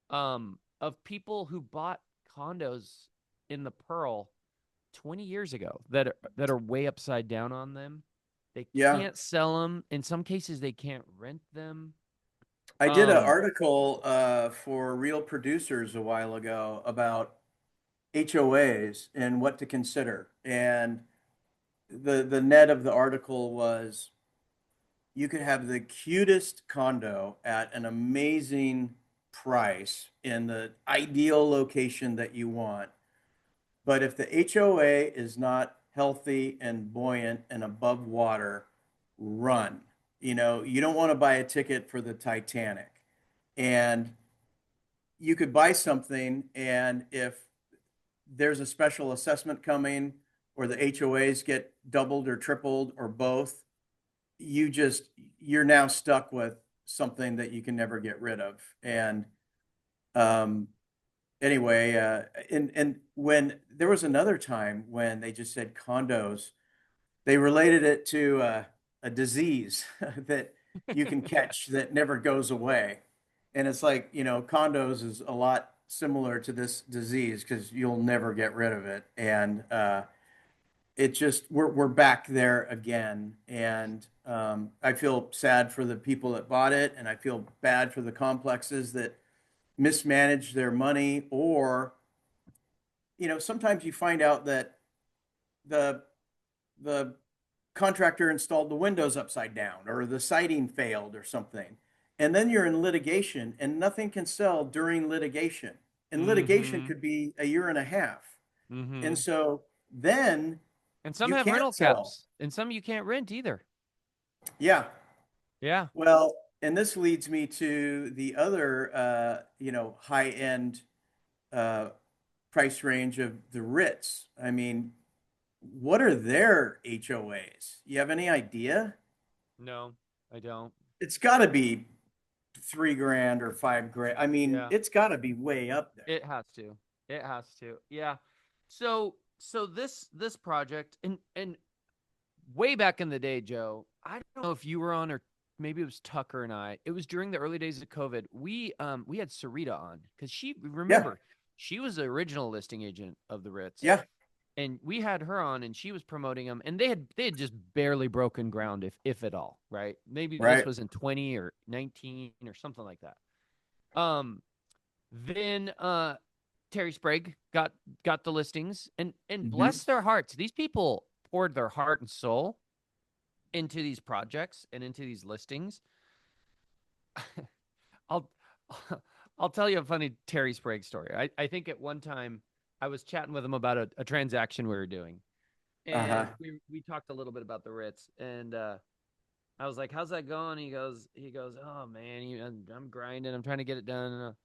of people who bought condos in the Pearl 20 years ago that are way upside down on them. They Yeah. can't sell them. In some cases, they can't rent them. I did an Um, article for Real Producers a while ago about HOAs and what to consider. And the net of the article was, you could have the cutest condo at an amazing price in the ideal location that you want. But if the HOA is not healthy and buoyant and above water, run. You don't want to buy a ticket for the Titanic. And you could buy something, and if there's a special assessment coming or the HOAs get doubled or tripled or both, you're now stuck with something that you can never get rid of. And um, anyway, and when there was another time when they just said condos, they related it to a disease that you can catch that never goes away. And it's like, condos is a lot similar to this disease because you'll never get rid of it. And it just we're back there again. And I feel sad for the people that bought it, and I feel bad for the complexes that mismanage their money, or sometimes you find out that the the contractor installed the windows upside down or the siding failed or something. And then you're in litigation and nothing can sell during litigation. And litigation Mm-hmm. could be a year and a half. And Mm-hmm. so then And some you have can't rental sell. caps, and some you can't rent either. Yeah. Yeah. Well, and this leads me to the other, high end uh, price range of the Ritz. I mean, what are their HOAs? You have any idea? No, I don't. It's got to be 3 grand or 5 grand. I mean, Yeah. it's got to be way up there. It has to. It has to. Yeah. So this project and way back in the day, Joe, I don't know if you were on or maybe it was Tucker and I. It was during the early days of COVID. We had Sarita on because Yeah, she was the original listing agent of the Ritz. yeah, And we had her on and she was promoting them, and they had just barely broken ground, if at all, right? Maybe this right. was in 20 or 19 or something like that. Then Terry Sprague got the listings, and Hmm. bless their hearts, these people poured their heart and soul into these projects and into these listings. I'll I'll tell you a funny Terry Sprague story. I think at one time I was chatting with him about a transaction we were doing, Uh-huh. and we talked a little bit about the Ritz, and I was like, "How's that going?" He goes, "Oh man, I'm grinding. I'm trying to get it done." And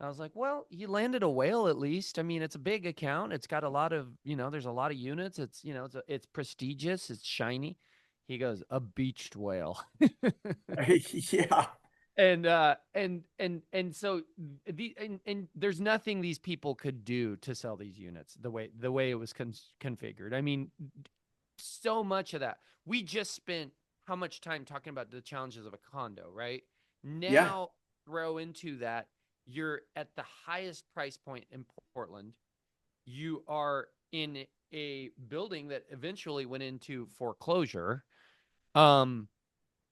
I was like, "Well, you landed a whale at least. I mean, it's a big account. It's got a lot of, there's a lot of units. It's, it's prestigious. It's shiny." He goes, "A beached whale." Yeah, And so and there's nothing these people could do to sell these units the way it was configured. I mean, so much of that. We just spent how much time talking about the challenges of a condo, right? yeah, Now throw into that, you're at the highest price point in Portland. You are in a building that eventually went into foreclosure. Um,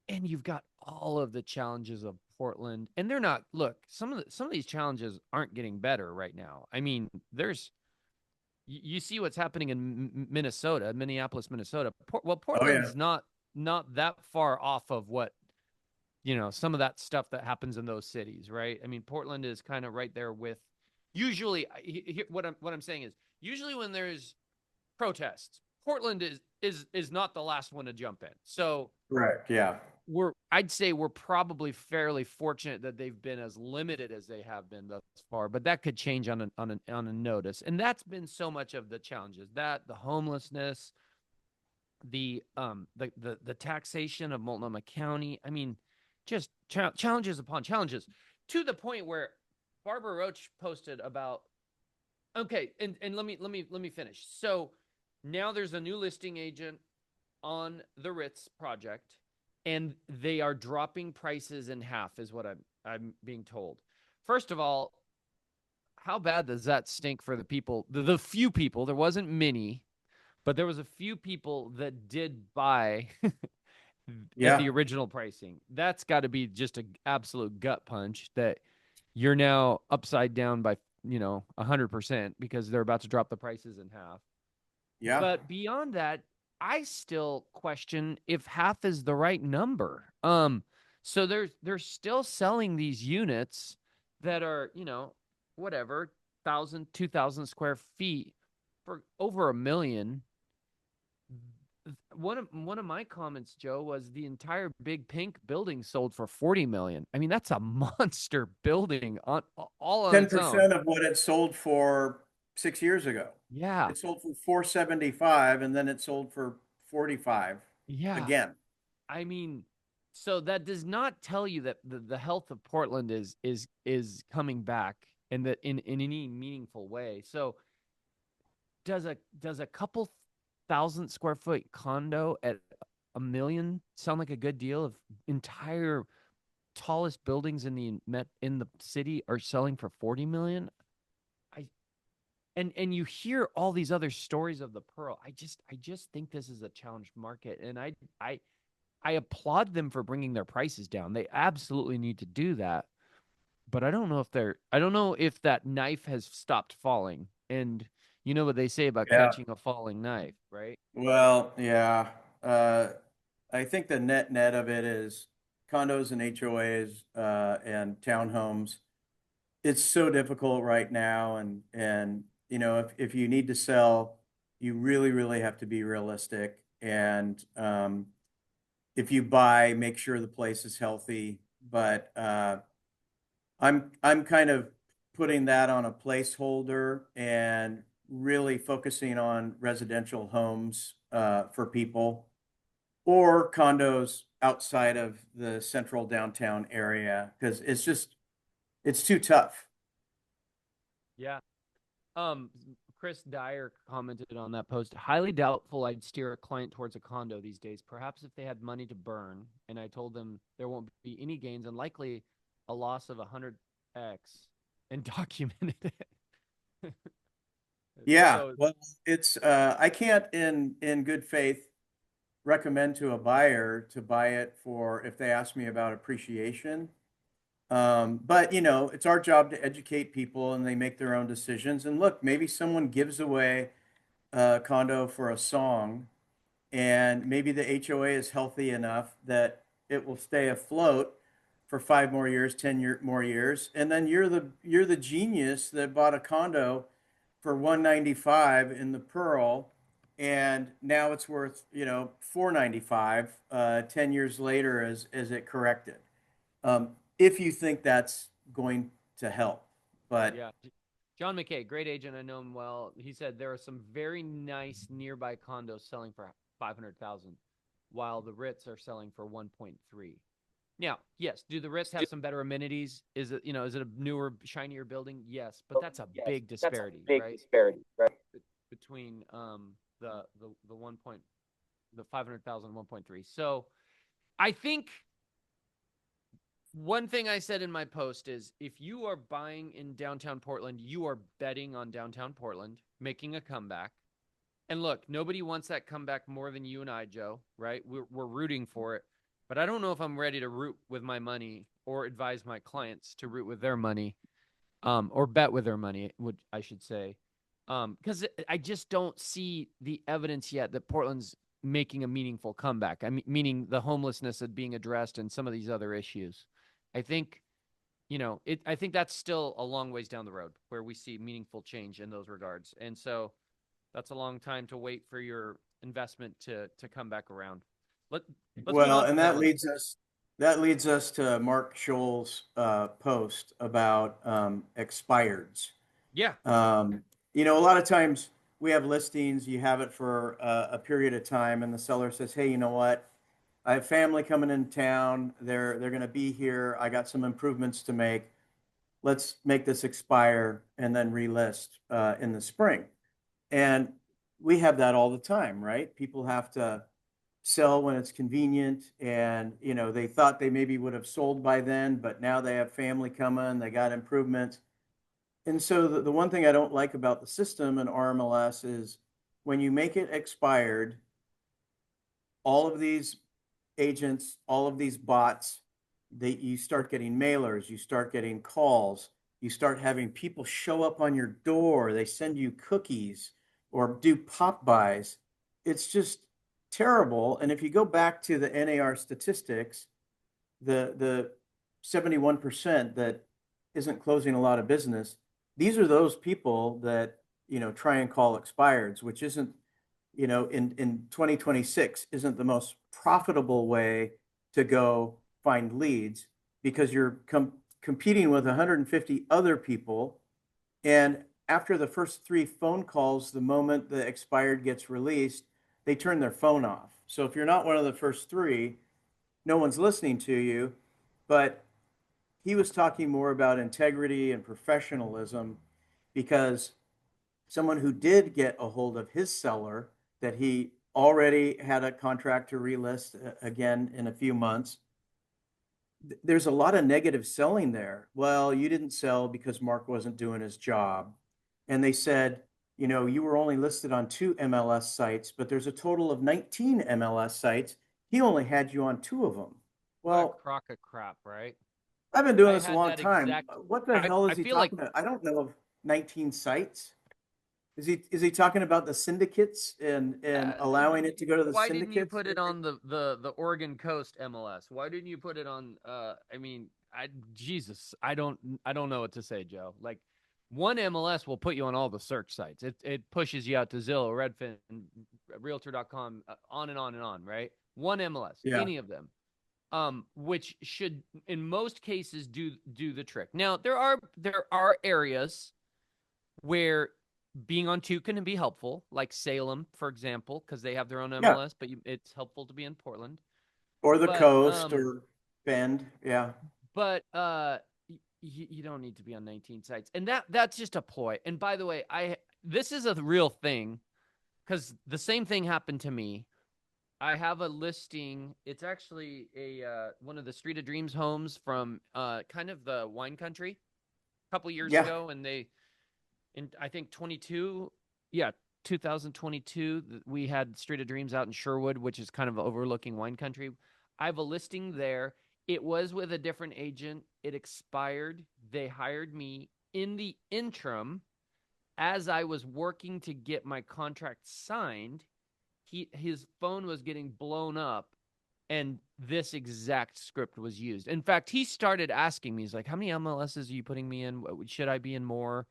and you've got all of the challenges of Portland, and they're not. Look, some of these challenges aren't getting better right now. I mean, there's you see what's happening in Minnesota, Minneapolis, Minnesota. Well, oh yeah, Portland's not that far off of what some of that stuff that happens in those cities, right? I mean, Portland is kind of right there with. Usually, what I'm saying is usually when there's protests, Portland is not the last one to jump in. So correct. Yeah, I'd say we're probably fairly fortunate that they've been as limited as they have been thus far, but that could change on a notice. And that's been so much of the challenges, that the homelessness, the taxation of Multnomah County. I mean, just challenges upon challenges, to the point where Barbara Roach posted about. Okay, and let me finish. So now there's a new listing agent on the Ritz project, and they are dropping prices in half, is what I'm being told. First of all, how bad does that stink for the people? The few people, there wasn't many, but there was a few people that did buy at yeah, the original pricing. That's got to be just an absolute gut punch that you're now upside down by 100% because they're about to drop the prices in half. yeah. But beyond that, I still question if half is the right number. So they're still selling these units that are, whatever, 1,000, 2,000 square feet for over $1 million. One of my comments, Joe, was the entire Big Pink building sold for 40 million. I mean, that's a monster building on all on its own. 10% of what it sold for 6 years ago. Yeah. It sold for 475 and then it sold for 45 Yeah. again. I mean, so that does not tell you that the health of Portland is coming back in in any meaningful way. So does a couple 1,000 square foot condo at $1 million sound like a good deal? If entire tallest buildings in the city are selling for 40 million, I and you hear all these other stories of the Pearl. I just think this is a challenged market, and I applaud them for bringing their prices down. They absolutely need to do that. But I don't know if that knife has stopped falling. And you know what they say about Yeah. catching a falling knife, right? Well, yeah. Uh, I think the net of it is condos and HOAs and townhomes. It's so difficult right now, and if you need to sell, you really have to be realistic. And if you buy, make sure the place is healthy. But I'm kind of putting that on a placeholder and really focusing on residential homes for people or condos outside of the central downtown area because it's too tough. Yeah. Um, Chris Dyer commented on that post. Highly doubtful I'd steer a client towards a condo these days. Perhaps if they had money to burn, and I told them there won't be any gains and likely a loss of 100x, and documented it. Yeah, So well, it's I can't in good faith recommend to a buyer to buy it for if they ask me about appreciation. But it's our job to educate people and they make their own decisions. And look, maybe someone gives away a condo for a song, and maybe the HOA is healthy enough that it will stay afloat for 5 more years, 10 more years, and then you're the genius that bought a condo for 195 in the Pearl, and now it's worth 495 10 years later as it corrected. If you think that's going to help, but yeah, John McKay, great agent. I know him well. He said there are some very nice nearby condos selling for 500,000, while the Ritz are selling for 1.3. Now, yes, do the Ritz have some better amenities? Is it a newer, shinier building? Yes, but that's a big disparity, right? Between the 500,000 1.3. So I think one thing I said in my post is if you are buying in downtown Portland, you are betting on downtown Portland making a comeback. And look, nobody wants that comeback more than you and I, Joe, right? We're rooting for it. But I don't know if I'm ready to root with my money or advise my clients to root with their money, or bet with their money, would I should say. Because I just don't see the evidence yet that Portland's making a meaningful comeback. I mean, meaning the homelessness is being addressed and some of these other issues. I think, I think that's still a long ways down the road where we see meaningful change in those regards. And so that's a long time to wait for your investment to come back around. Let let's move well, on to and Portland. that leads us to Mark Scholl's post about expireds. Yeah. A lot of times we have listings, you have it for a period of time, and the seller says, "Hey, you know what? I have family coming in town. They're going to be here. I got some improvements to make. Let's make this expire and then relist in the spring." And we have that all the time, right? People have to sell when it's convenient, and they thought they maybe would have sold by then, but now they have family coming, they got improvements. And so the one thing I don't like about the system in RMLS is when you make it expired, all of these agents, all of these bots, you start getting mailers, you start getting calls, you start having people show up on your door, they send you cookies or do pop buys. It's just terrible. And if you go back to the NAR statistics, the 71% that isn't closing a lot of business, these are those people that, try and call expireds, which isn't, in 2026 isn't the most profitable way to go find leads because you're competing with 150 other people. And after the first three phone calls, the moment the expired gets released, they turn their phone off. So if you're not one of the first three, no one's listening to you. But he was talking more about integrity and professionalism because someone who did get a hold of his seller that he already had a contract to relist again in a few months, there's a lot of negative selling there. Well, you didn't sell because Mark wasn't doing his job. And they said, you were only listed on 2 MLS sites, but there's a total of 19 MLS sites. He only had you on 2 of them. What a Well, crock of crap, right? I've been doing I this a had long that time. exact. What the hell I is he feel like talking about? I don't know of 19 sites. Is he talking about the syndicates and uh, allowing it to go to the why didn't you syndicates? put it on the Oregon Coast MLS? Why didn't you put it on I mean, Jesus, I don't know what to say, Joe. Like one MLS will put you on all the search sites. It pushes you out to Zillow, Redfin, realtor.com, on and on and on, right? One MLS, Yeah, any of them. Which should in most cases do the trick. Now, there are areas where being on two can be helpful, like Salem, for example, because they have their own yeah, MLS, but it's helpful to be in Portland. or the But coast or Bend. Yeah, you don't need to be on 19 sites, and that's just a ploy. And by the way, I this is a real thing because the same thing happened to me. I have a listing. It's actually a one of the Street of Dreams homes from kind of the wine country a couple years yeah, ago, and they in I think 22, yeah, 2022, we had Street of Dreams out in Sherwood, which is kind of overlooking wine country. I have a listing there. It was with a different agent. It expired. They hired me in the interim as I was working to get my contract signed. His phone was getting blown up and this exact script was used. In fact, he started asking me, he's like, how many MLSs are you putting me in? Should I be in more?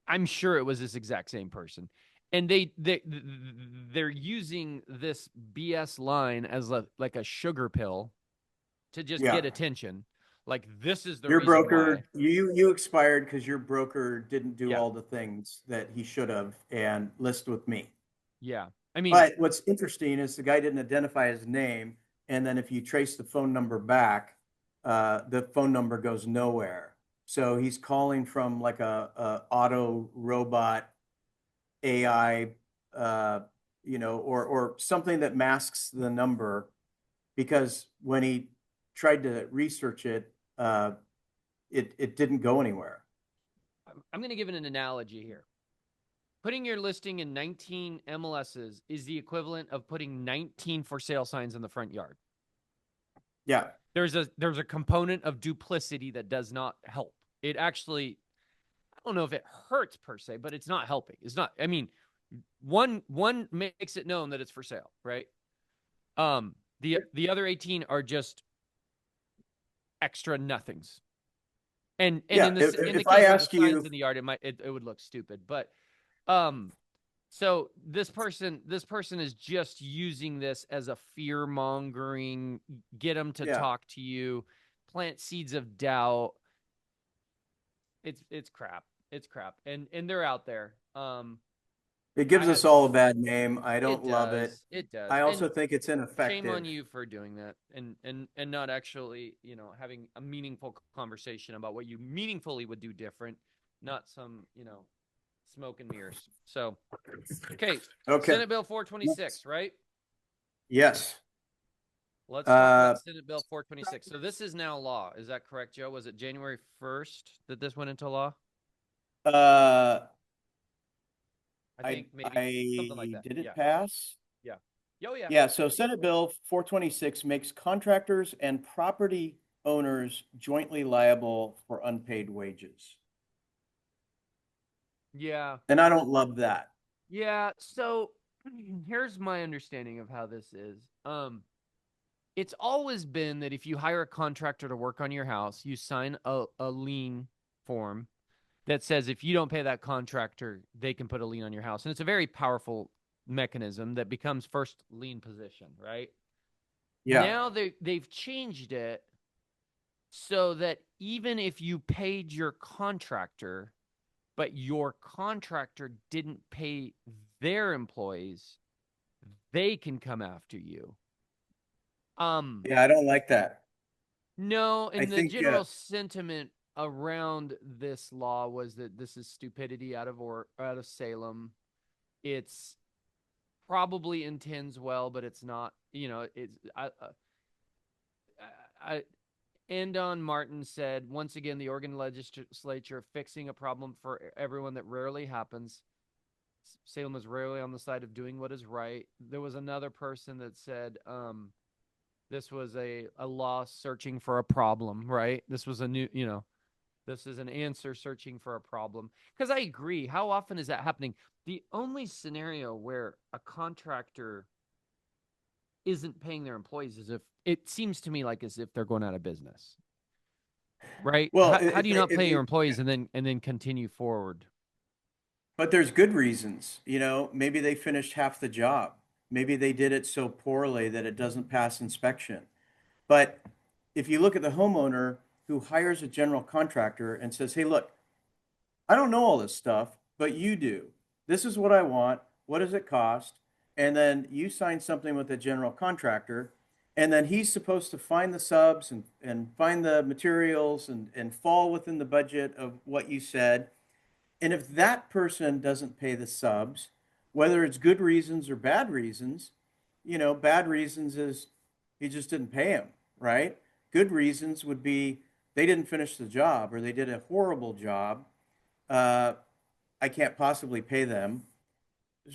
I'm sure it was this exact same person. And they're using this BS line as like a sugar pill to just yeah. get attention. Like this is the Your reason why. broker, you expired because your broker didn't do Yeah. all the things that he should have and list with me. Yeah. I mean, But what's interesting is the guy didn't identify his name, and then if you trace the phone number back, the phone number goes nowhere. So he's calling from like a auto robot AI, or something that masks the number because when he tried to research it, it didn't go anywhere. I'm going to give it an analogy here. Putting your listing in 19 MLSs is the equivalent of putting 19 for sale signs in the front yard. Yeah, There's a component of duplicity that does not help. It actually, I don't know if it hurts per se, but it's not helping. It's not. I mean, one makes it known that it's for sale, right? The other 18 are just extra nothings. And yeah. in the If I case of the ask signs you, in the yard, it would look stupid. But um, so this person is just using this as a fear mongering, get them to yeah, talk to you, plant seeds of doubt. It's crap. It's crap. And they're out there. it I gives had us all a bad name. I don't It love it. does. It does. I And also think it's shame on ineffective. you for doing that and not actually, having a meaningful conversation about what you meaningfully would do different, not some, smoke and mirrors. So, okay, Okay. Senate Bill 426, right? Yes. Let's talk about Uh, Senate Bill 426. So this is now law. Is that correct, Joe? Was it January 1st that this went into law? uh, I I think maybe something like I that. did Yeah. it pass? Yeah. Oh yeah. Yeah, so Senate Bill 426 makes contractors and property owners jointly liable for unpaid wages. Yeah. And I don't love that. Yeah, so here's my understanding of how this is. it's always been that if you hire a contractor to work on your house, you sign a lien form that says if you don't pay that contractor, they can put a lien on your house. And it's a very powerful mechanism that becomes first lien position, right? Yeah. Now they've changed it so that even if you paid your contractor, but your contractor didn't pay their employees, they can come after you. Um, Yeah, I don't like that. no, I and the think, general sentiment around this law was that this is stupidity out of Salem. It's probably intends well, but it's not. It's I Andon Martin said, once again, the Oregon legislature fixing a problem for everyone that rarely happens. Salem is rarely on the side of doing what is right. There was another person that said this was a law searching for a problem, right? This was a new, this is an answer searching for a problem. Because I agree. How often is that happening? The only scenario where a contractor isn't paying their employees is if it seems to me like as if they're going out of business, right? well, How do you not pay your employees yeah, and then continue forward? but there's good reasons. Maybe they finished half the job. Maybe they did it so poorly that it doesn't pass inspection. But if you look at the homeowner who hires a general contractor and says, hey, look, I don't know all this stuff, but you do. This is what I want. What does it cost? And then you sign something with the general contractor, and then he's supposed to find the subs and find the materials and fall within the budget of what you said. And if that person doesn't pay the subs, whether it's good reasons or bad reasons, bad reasons is he just didn't pay him, right? Good reasons would be they didn't finish the job or they did a horrible job. Uh, I can't possibly pay them.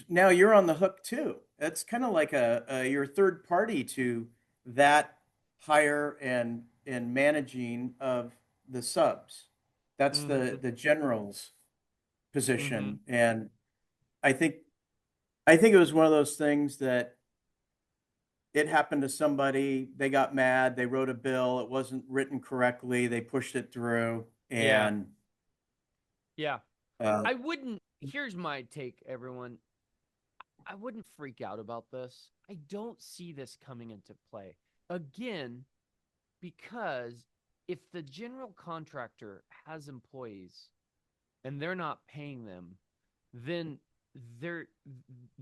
Now you're on the hook too. That's kind of like your third party to that hire and managing of the subs. That's the Mm-hmm. the general's Mm-hmm. position. And I think I think it was one of those things that it happened to somebody, they got mad, they wrote a bill, it wasn't written correctly, they pushed it through, Yeah. and Yeah. uh, I wouldn't. Here's my take, everyone. I wouldn't freak out about this. I don't see this coming into play. Again, because if the general contractor has employees and they're not paying them, then they're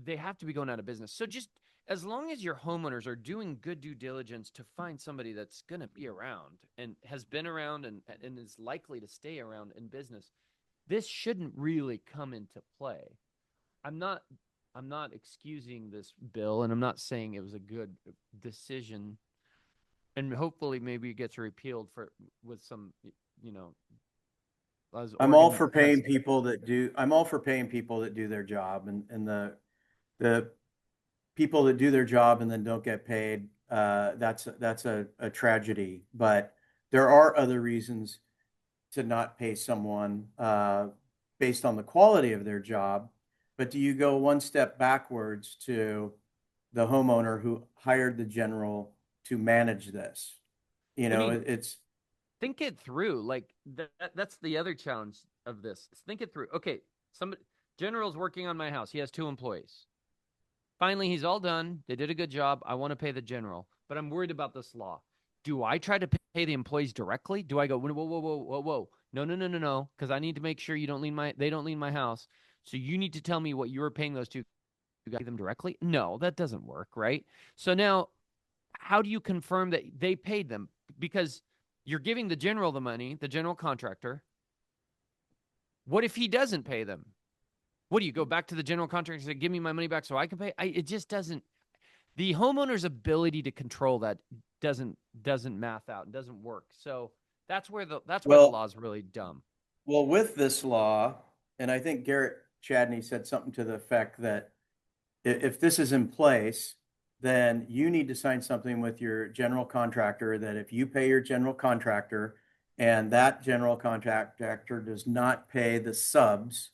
they have to be going out of business. So just as long as your homeowners are doing good due diligence to find somebody that's going to be around and has been around and is likely to stay around in business, this shouldn't really come into play. I'm not I'm not excusing this bill and I'm not saying it was a good decision, and hopefully maybe it gets repealed for with some, you know as I'm all Oregon for has. paying people that do, I'm all for paying people that do their job, and the people that do their job and then don't get paid, that's a tragedy. But there are other reasons to not pay someone based on the quality of their job. But do you go one step backwards to the homeowner who hired the general to manage this? I mean, It's think it through. Like that's the other challenge of this. Think it through. Okay, somebody general's working on my house. He has two employees. Finally, he's all done. They did a good job. I want to pay the general, but I'm worried about this law. Do I try to pay the employees directly? Do I go, whoa, whoa, whoa, whoa, whoa? No, no, no, no, no, because I need to make sure they don't lean my house. So you need to tell me what you were paying those two. You got them directly? No, that doesn't work, right? So now, how do you confirm that they paid them? Because you're giving the general the money, the general contractor. What if he doesn't pay them? What do you go back to the general contractor and say, "Give me my money back so I can pay"? It just doesn't. The homeowner's ability to control that doesn't math out and doesn't work. So that's why the well, law is really dumb. well, with this law, and I think Garrett Chadney said something to the effect that if this is in place, then you need to sign something with your general contractor that if you pay your general contractor and that general contractor does not pay the subs,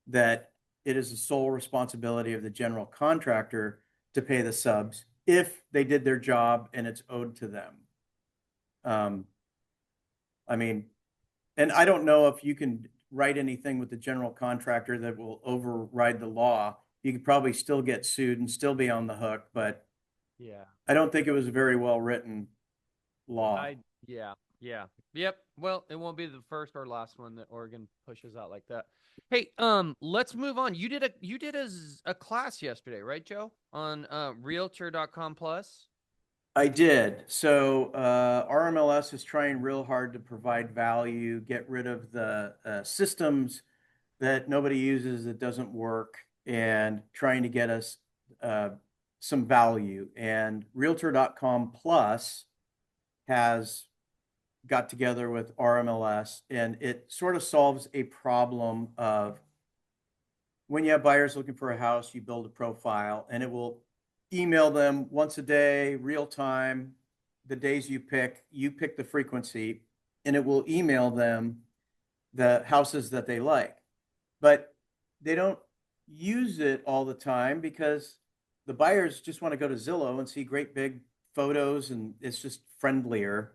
that it is the sole responsibility of the general contractor to pay the subs if they did their job and it's owed to them. Um, I mean, and I don't know if you can write anything with the general contractor that will override the law. You could probably still get sued and still be on the hook, but Yeah. I don't think it was a very well written law. I yeah, yeah. Yep. Well, it won't be the first or last one that Oregon pushes out like that. Hey, let's move on. You did a class yesterday, right, Joe? On realtor.com plus? I did. So RMLS is trying real hard to provide value, get rid of the systems that nobody uses that doesn't work, and trying to get us uh, some value. And realtor.com plus has got together with RMLS, and it sort of solves a problem of when you have buyers looking for a house, you build a profile and it will email them once a day, real time, the days you pick the frequency, and it will email them the houses that they like. But they don't use it all the time because the buyers just want to go to Zillow and see great big photos and it's just friendlier.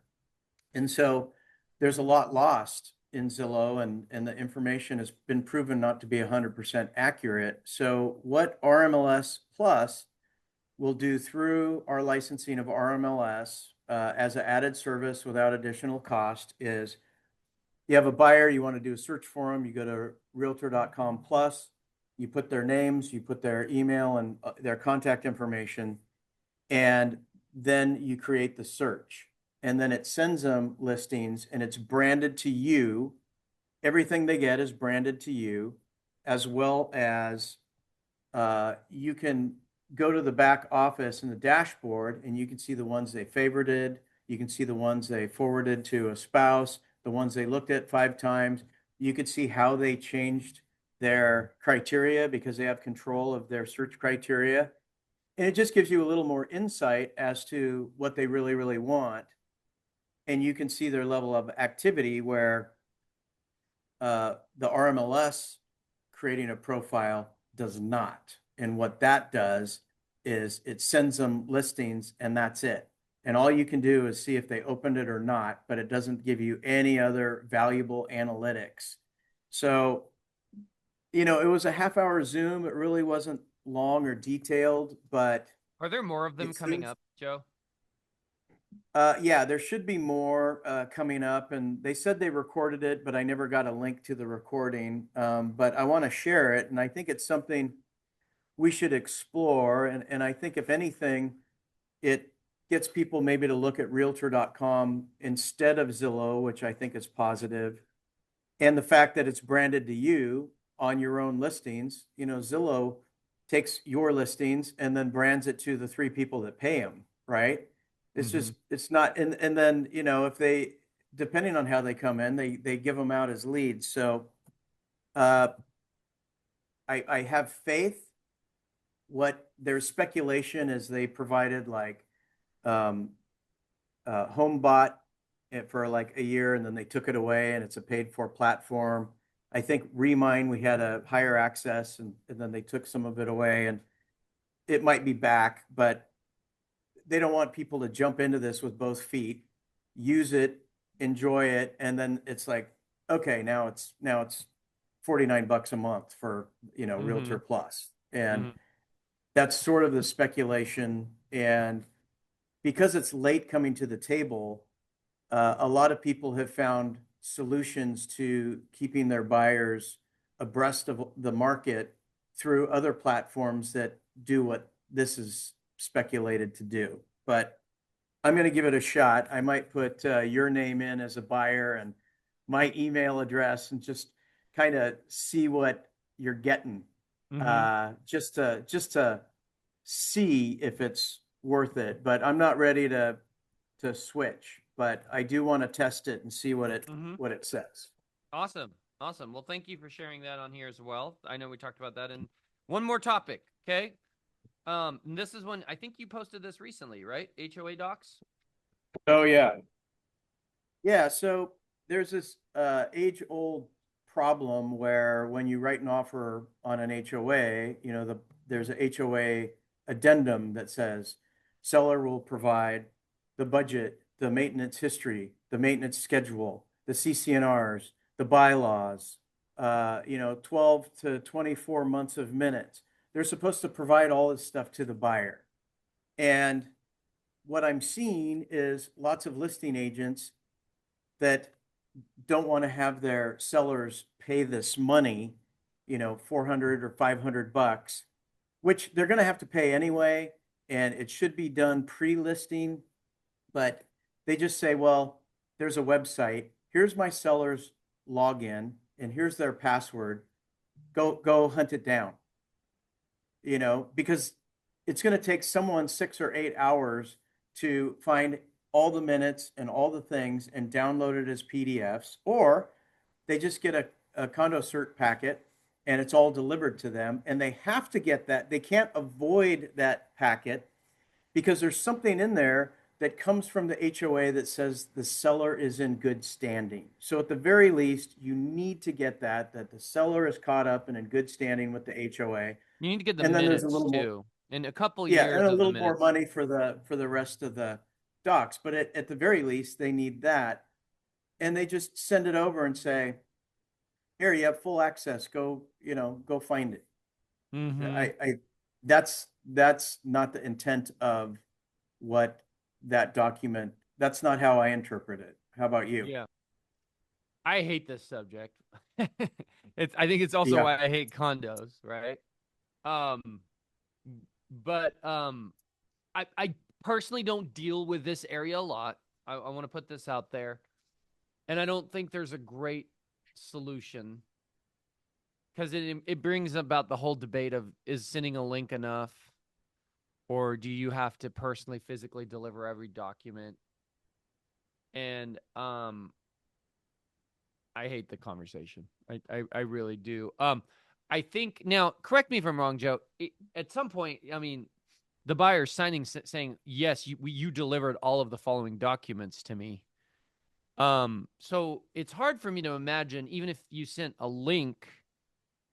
And so there's a lot lost in Zillow, and the information has been proven not to be 100% accurate. So what RMLS Plus will do through our licensing of RMLS as an added service without additional cost is you have a buyer, you want to do a search for them, you go to realtor.com plus, you put their names, you put their email and their contact information, and then you create the search. And then it sends them listings and it's branded to you. Everything they get is branded to you, as well as you can go to the back office in the dashboard and you can see the ones they favorited. You can see the ones they forwarded to a spouse, the ones they looked at 5 times. You could see how they changed their criteria because they have control of their search criteria. And it just gives you a little more insight as to what they really, really want. And you can see their level of activity where the RMLS creating a profile does not. And what that does is it sends them listings and that's it. And all you can do is see if they opened it or not, but it doesn't give you any other valuable analytics. So, it was a half-hour Zoom. It really wasn't long or detailed, but Are there more of them it coming seems up, Joe? yeah, there should be more coming up, and they said they recorded it, but I never got a link to the recording. But I want to share it, and I think it's something we should explore. And I think if anything, it gets people maybe to look at realtor.com instead of Zillow, which I think is positive. And the fact that it's branded to you on your own listings, Zillow takes your listings and then brands it to the 3 people that pay them, right? It's Mm-hmm. just, it's not, and then, if they, depending on how they come in, they give them out as leads. So uh, I have faith. What there's speculation is they provided like um, HomeBot for like a year, and then they took it away, and it's a paid for platform. I think Remine, we had a higher access, and then they took some of it away, and it might be back, but they don't want people to jump into this with both feet, use it, enjoy it, and then it's like, okay, now it's $49 a month for Mm-hmm. Realtor Plus, and Mm-hmm. that's sort of the speculation. And because it's late coming to the table, a lot of people have found solutions to keeping their buyers abreast of the market through other platforms that do what this is speculated to do. But I'm going to give it a shot. I might put your name in as a buyer and my email address and just kind of see what you're getting, Mm-hmm. just to see if it's worth it. But I'm not ready to switch, but I do want to test it and see what it Mm-hmm. what it says. Awesome. Awesome. Well, thank you for sharing that on here as well. I know we talked about that. And one more topic. Okay. And this is one I think you posted this recently, right? HOA docs. Oh yeah. Yeah, so there's this age-old problem where when you write an offer on an HOA, there's a HOA addendum that says seller will provide the budget, the maintenance history, the maintenance schedule, the CCNRs, the bylaws, 12 to 24 months of minutes. They're supposed to provide all this stuff to the buyer. And what I'm seeing is lots of listing agents that don't want to have their sellers pay this money, 400 or 500 bucks, which they're going to have to pay anyway. And it should be done pre-listing, but they just say, well, there's a website. Here's my seller's login and here's their password. Go hunt it down, because it's going to take someone 6 or 8 hours to find all the minutes and all the things and download it as PDFs, or they just get a condo cert packet and it's all delivered to them. And they have to get that. They can't avoid that packet because there's something in there that comes from the HOA that says the seller is in good standing. So at the very least, you need to get that the seller is caught up and in good standing with the HOA. You need to get the And then there's a minutes little more, too, and a couple yeah, and years a of the little more minutes. money for the rest of the docs. But at the very least, they need that. And they just send it over and say, here, you have full access. Go find it. Mm-hmm. I that's not the intent of what that document, that's not how I interpret it. How about you? Yeah. I hate this subject. I think it's also Yeah. why I hate condos, right? Um, but I personally don't deal with this area a lot. I want to put this out there, and I don't think there's a great solution because it brings about the whole debate of is sending a link enough, or do you have to personally physically deliver every document? And I hate the conversation. I really do. I think now, correct me if I'm wrong, Joe. At some point, I mean, the buyer signing saying yes, you delivered all of the following documents to me. So it's hard for me to imagine, even if you sent a link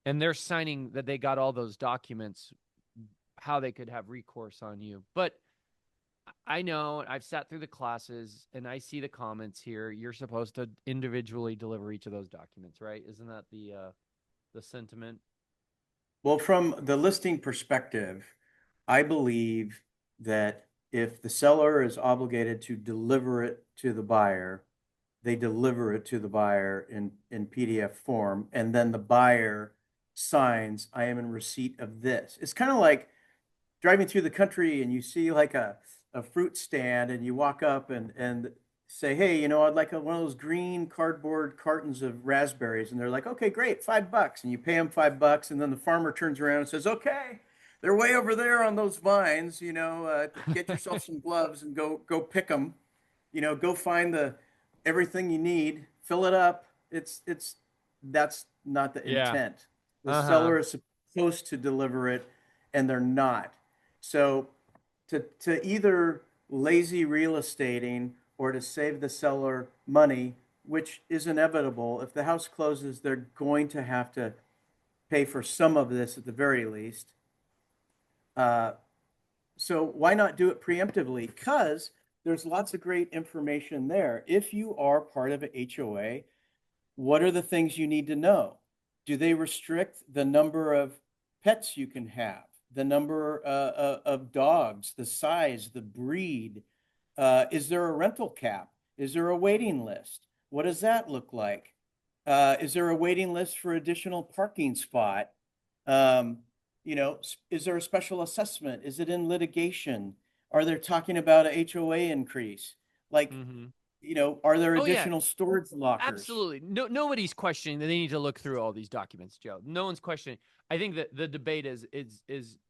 and they're signing that they got all those documents, how they could have recourse on you. But I know I've sat through the classes and I see the comments here. You're supposed to individually deliver each of those documents, right? Isn't that the sentiment? Well, from the listing perspective, I believe that if the seller is obligated to deliver it to the buyer, they deliver it to the buyer in PDF form, and then the buyer signs, I am in receipt of this. It's kind of like driving through the country and you see like a fruit stand and you walk up and say, hey, I'd like one of those green cardboard cartons of raspberries. And they're like, okay, great, $5. And you pay them $5. And then the farmer turns around and says, okay, they're way over there on those vines, get yourself some gloves and go pick them, go find everything you need, fill it up. That's not the Yeah. intent. The Uh-huh. seller is supposed to deliver it and they're not. So to either lazy real estating or to save the seller money, which is inevitable, if the house closes, they're going to have to pay for some of this at the very least. Uh, so why not do it preemptively? Because there's lots of great information there. If you are part of an HOA, what are the things you need to know? Do they restrict the number of pets you can have, the number of dogs, the size, the breed? Is there a rental cap? Is there a waiting list? What does that look like? Is there a waiting list for additional parking spot? Um, is there a special assessment? Is it in litigation? Are they talking about a HOA increase? Like, Mm-hmm. are there Oh yeah, additional storage lockers? absolutely. Nobody's questioning that they need to look through all these documents, Joe. No one's questioning. I think that the debate is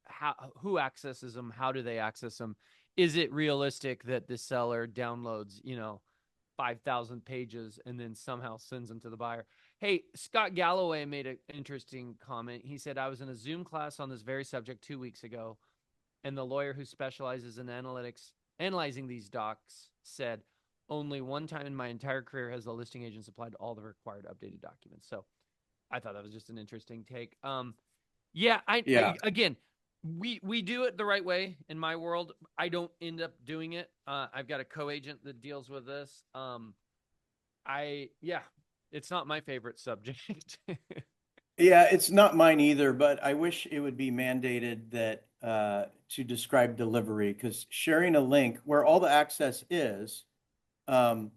how who accesses them, how do they access them? Is it realistic that the seller downloads, 5,000 pages and then somehow sends them to the buyer? Hey, Scott Galloway made an interesting comment. He said, I was in a Zoom class on this very subject 2 weeks ago, and the lawyer who specializes in analyzing these docs said, only one time in my entire career has the listing agent supplied all the required updated documents. So I thought that was just an interesting take. Yeah, Yeah. again, We do it the right way in my world. I don't end up doing it. I've got a co-agent that deals with this. It's not my favorite subject. Yeah, it's not mine either, but I wish it would be mandated that to describe delivery, because sharing a link where all the access is, um,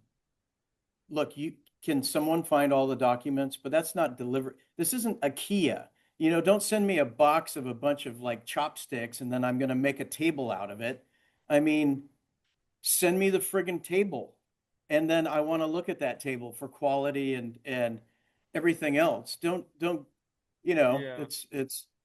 look, you can someone find all the documents, but that's not delivery. This isn't IKEA. Don't send me a box of a bunch of like chopsticks and then I'm going to make a table out of it. I mean, send me the friggin' table. And then I want to look at that table for quality and everything else. Don't, Yeah.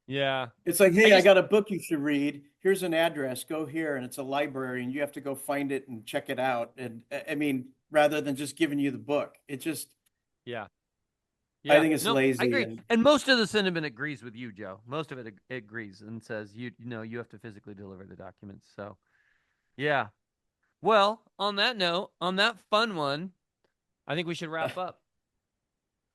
Yeah. it's like, I hey, I just got a book you should read. Here's an address. Go here, and it's a library, and you have to go find it and check it out. And I mean, rather than just giving you the book, yeah. I Yeah. think it's No, I lazy. agree. And And most of the sentiment agrees with you, Joe. Most of it agrees and says you have to physically deliver the documents. So, yeah. Well, on that note, on that fun one, I think we should wrap up.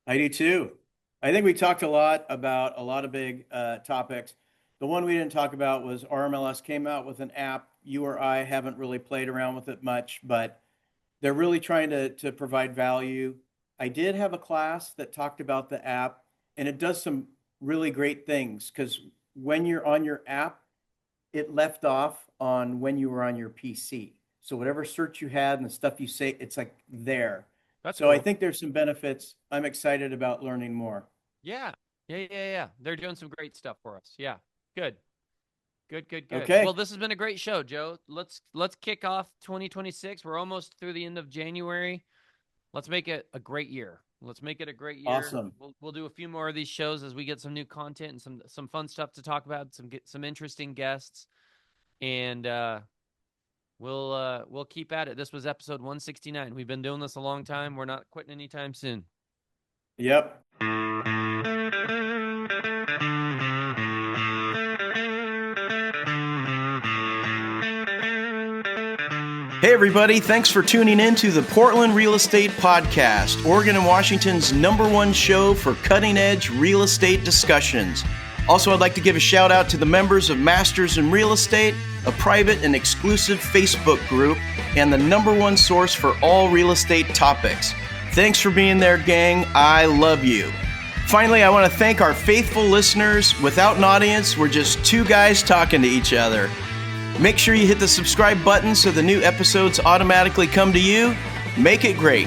I do too. I think we talked a lot about a lot of big topics. The one we didn't talk about was RMLS came out with an app. You or I haven't really played around with it much, but they're really trying to provide value. I did have a class that talked about the app, and it does some really great things because when you're on your app, it left off on when you were on your PC. So whatever search you had and the stuff you say, it's like there. That's So I cool. think there's some benefits. I'm excited about learning more. Yeah. Yeah. They're doing some great stuff for us. Yeah. Good. Good. Well, Okay. this has been a great show, Joe. Let's kick off 2026. We're almost through the end of January. Let's make it a great year. Let's make it a great year. Awesome. We'll do a few more of these shows as we get some new content and some fun stuff to talk about, some interesting guests. And we'll keep at it. This was episode 169. We've been doing this a long time. We're not quitting anytime soon. Yep. Hey, everybody. Thanks for tuning in to the Portland Real Estate Podcast, Oregon and Washington's #1 show for cutting edge real estate discussions. Also, I'd like to give a shout out to the members of Masters in Real Estate, a private and exclusive Facebook group, and the #1 source for all real estate topics. Thanks for being there, gang. I love you. Finally, I want to thank our faithful listeners. Without an audience, we're just two guys talking to each other. Make sure you hit the subscribe button so the new episodes automatically come to you. Make it great.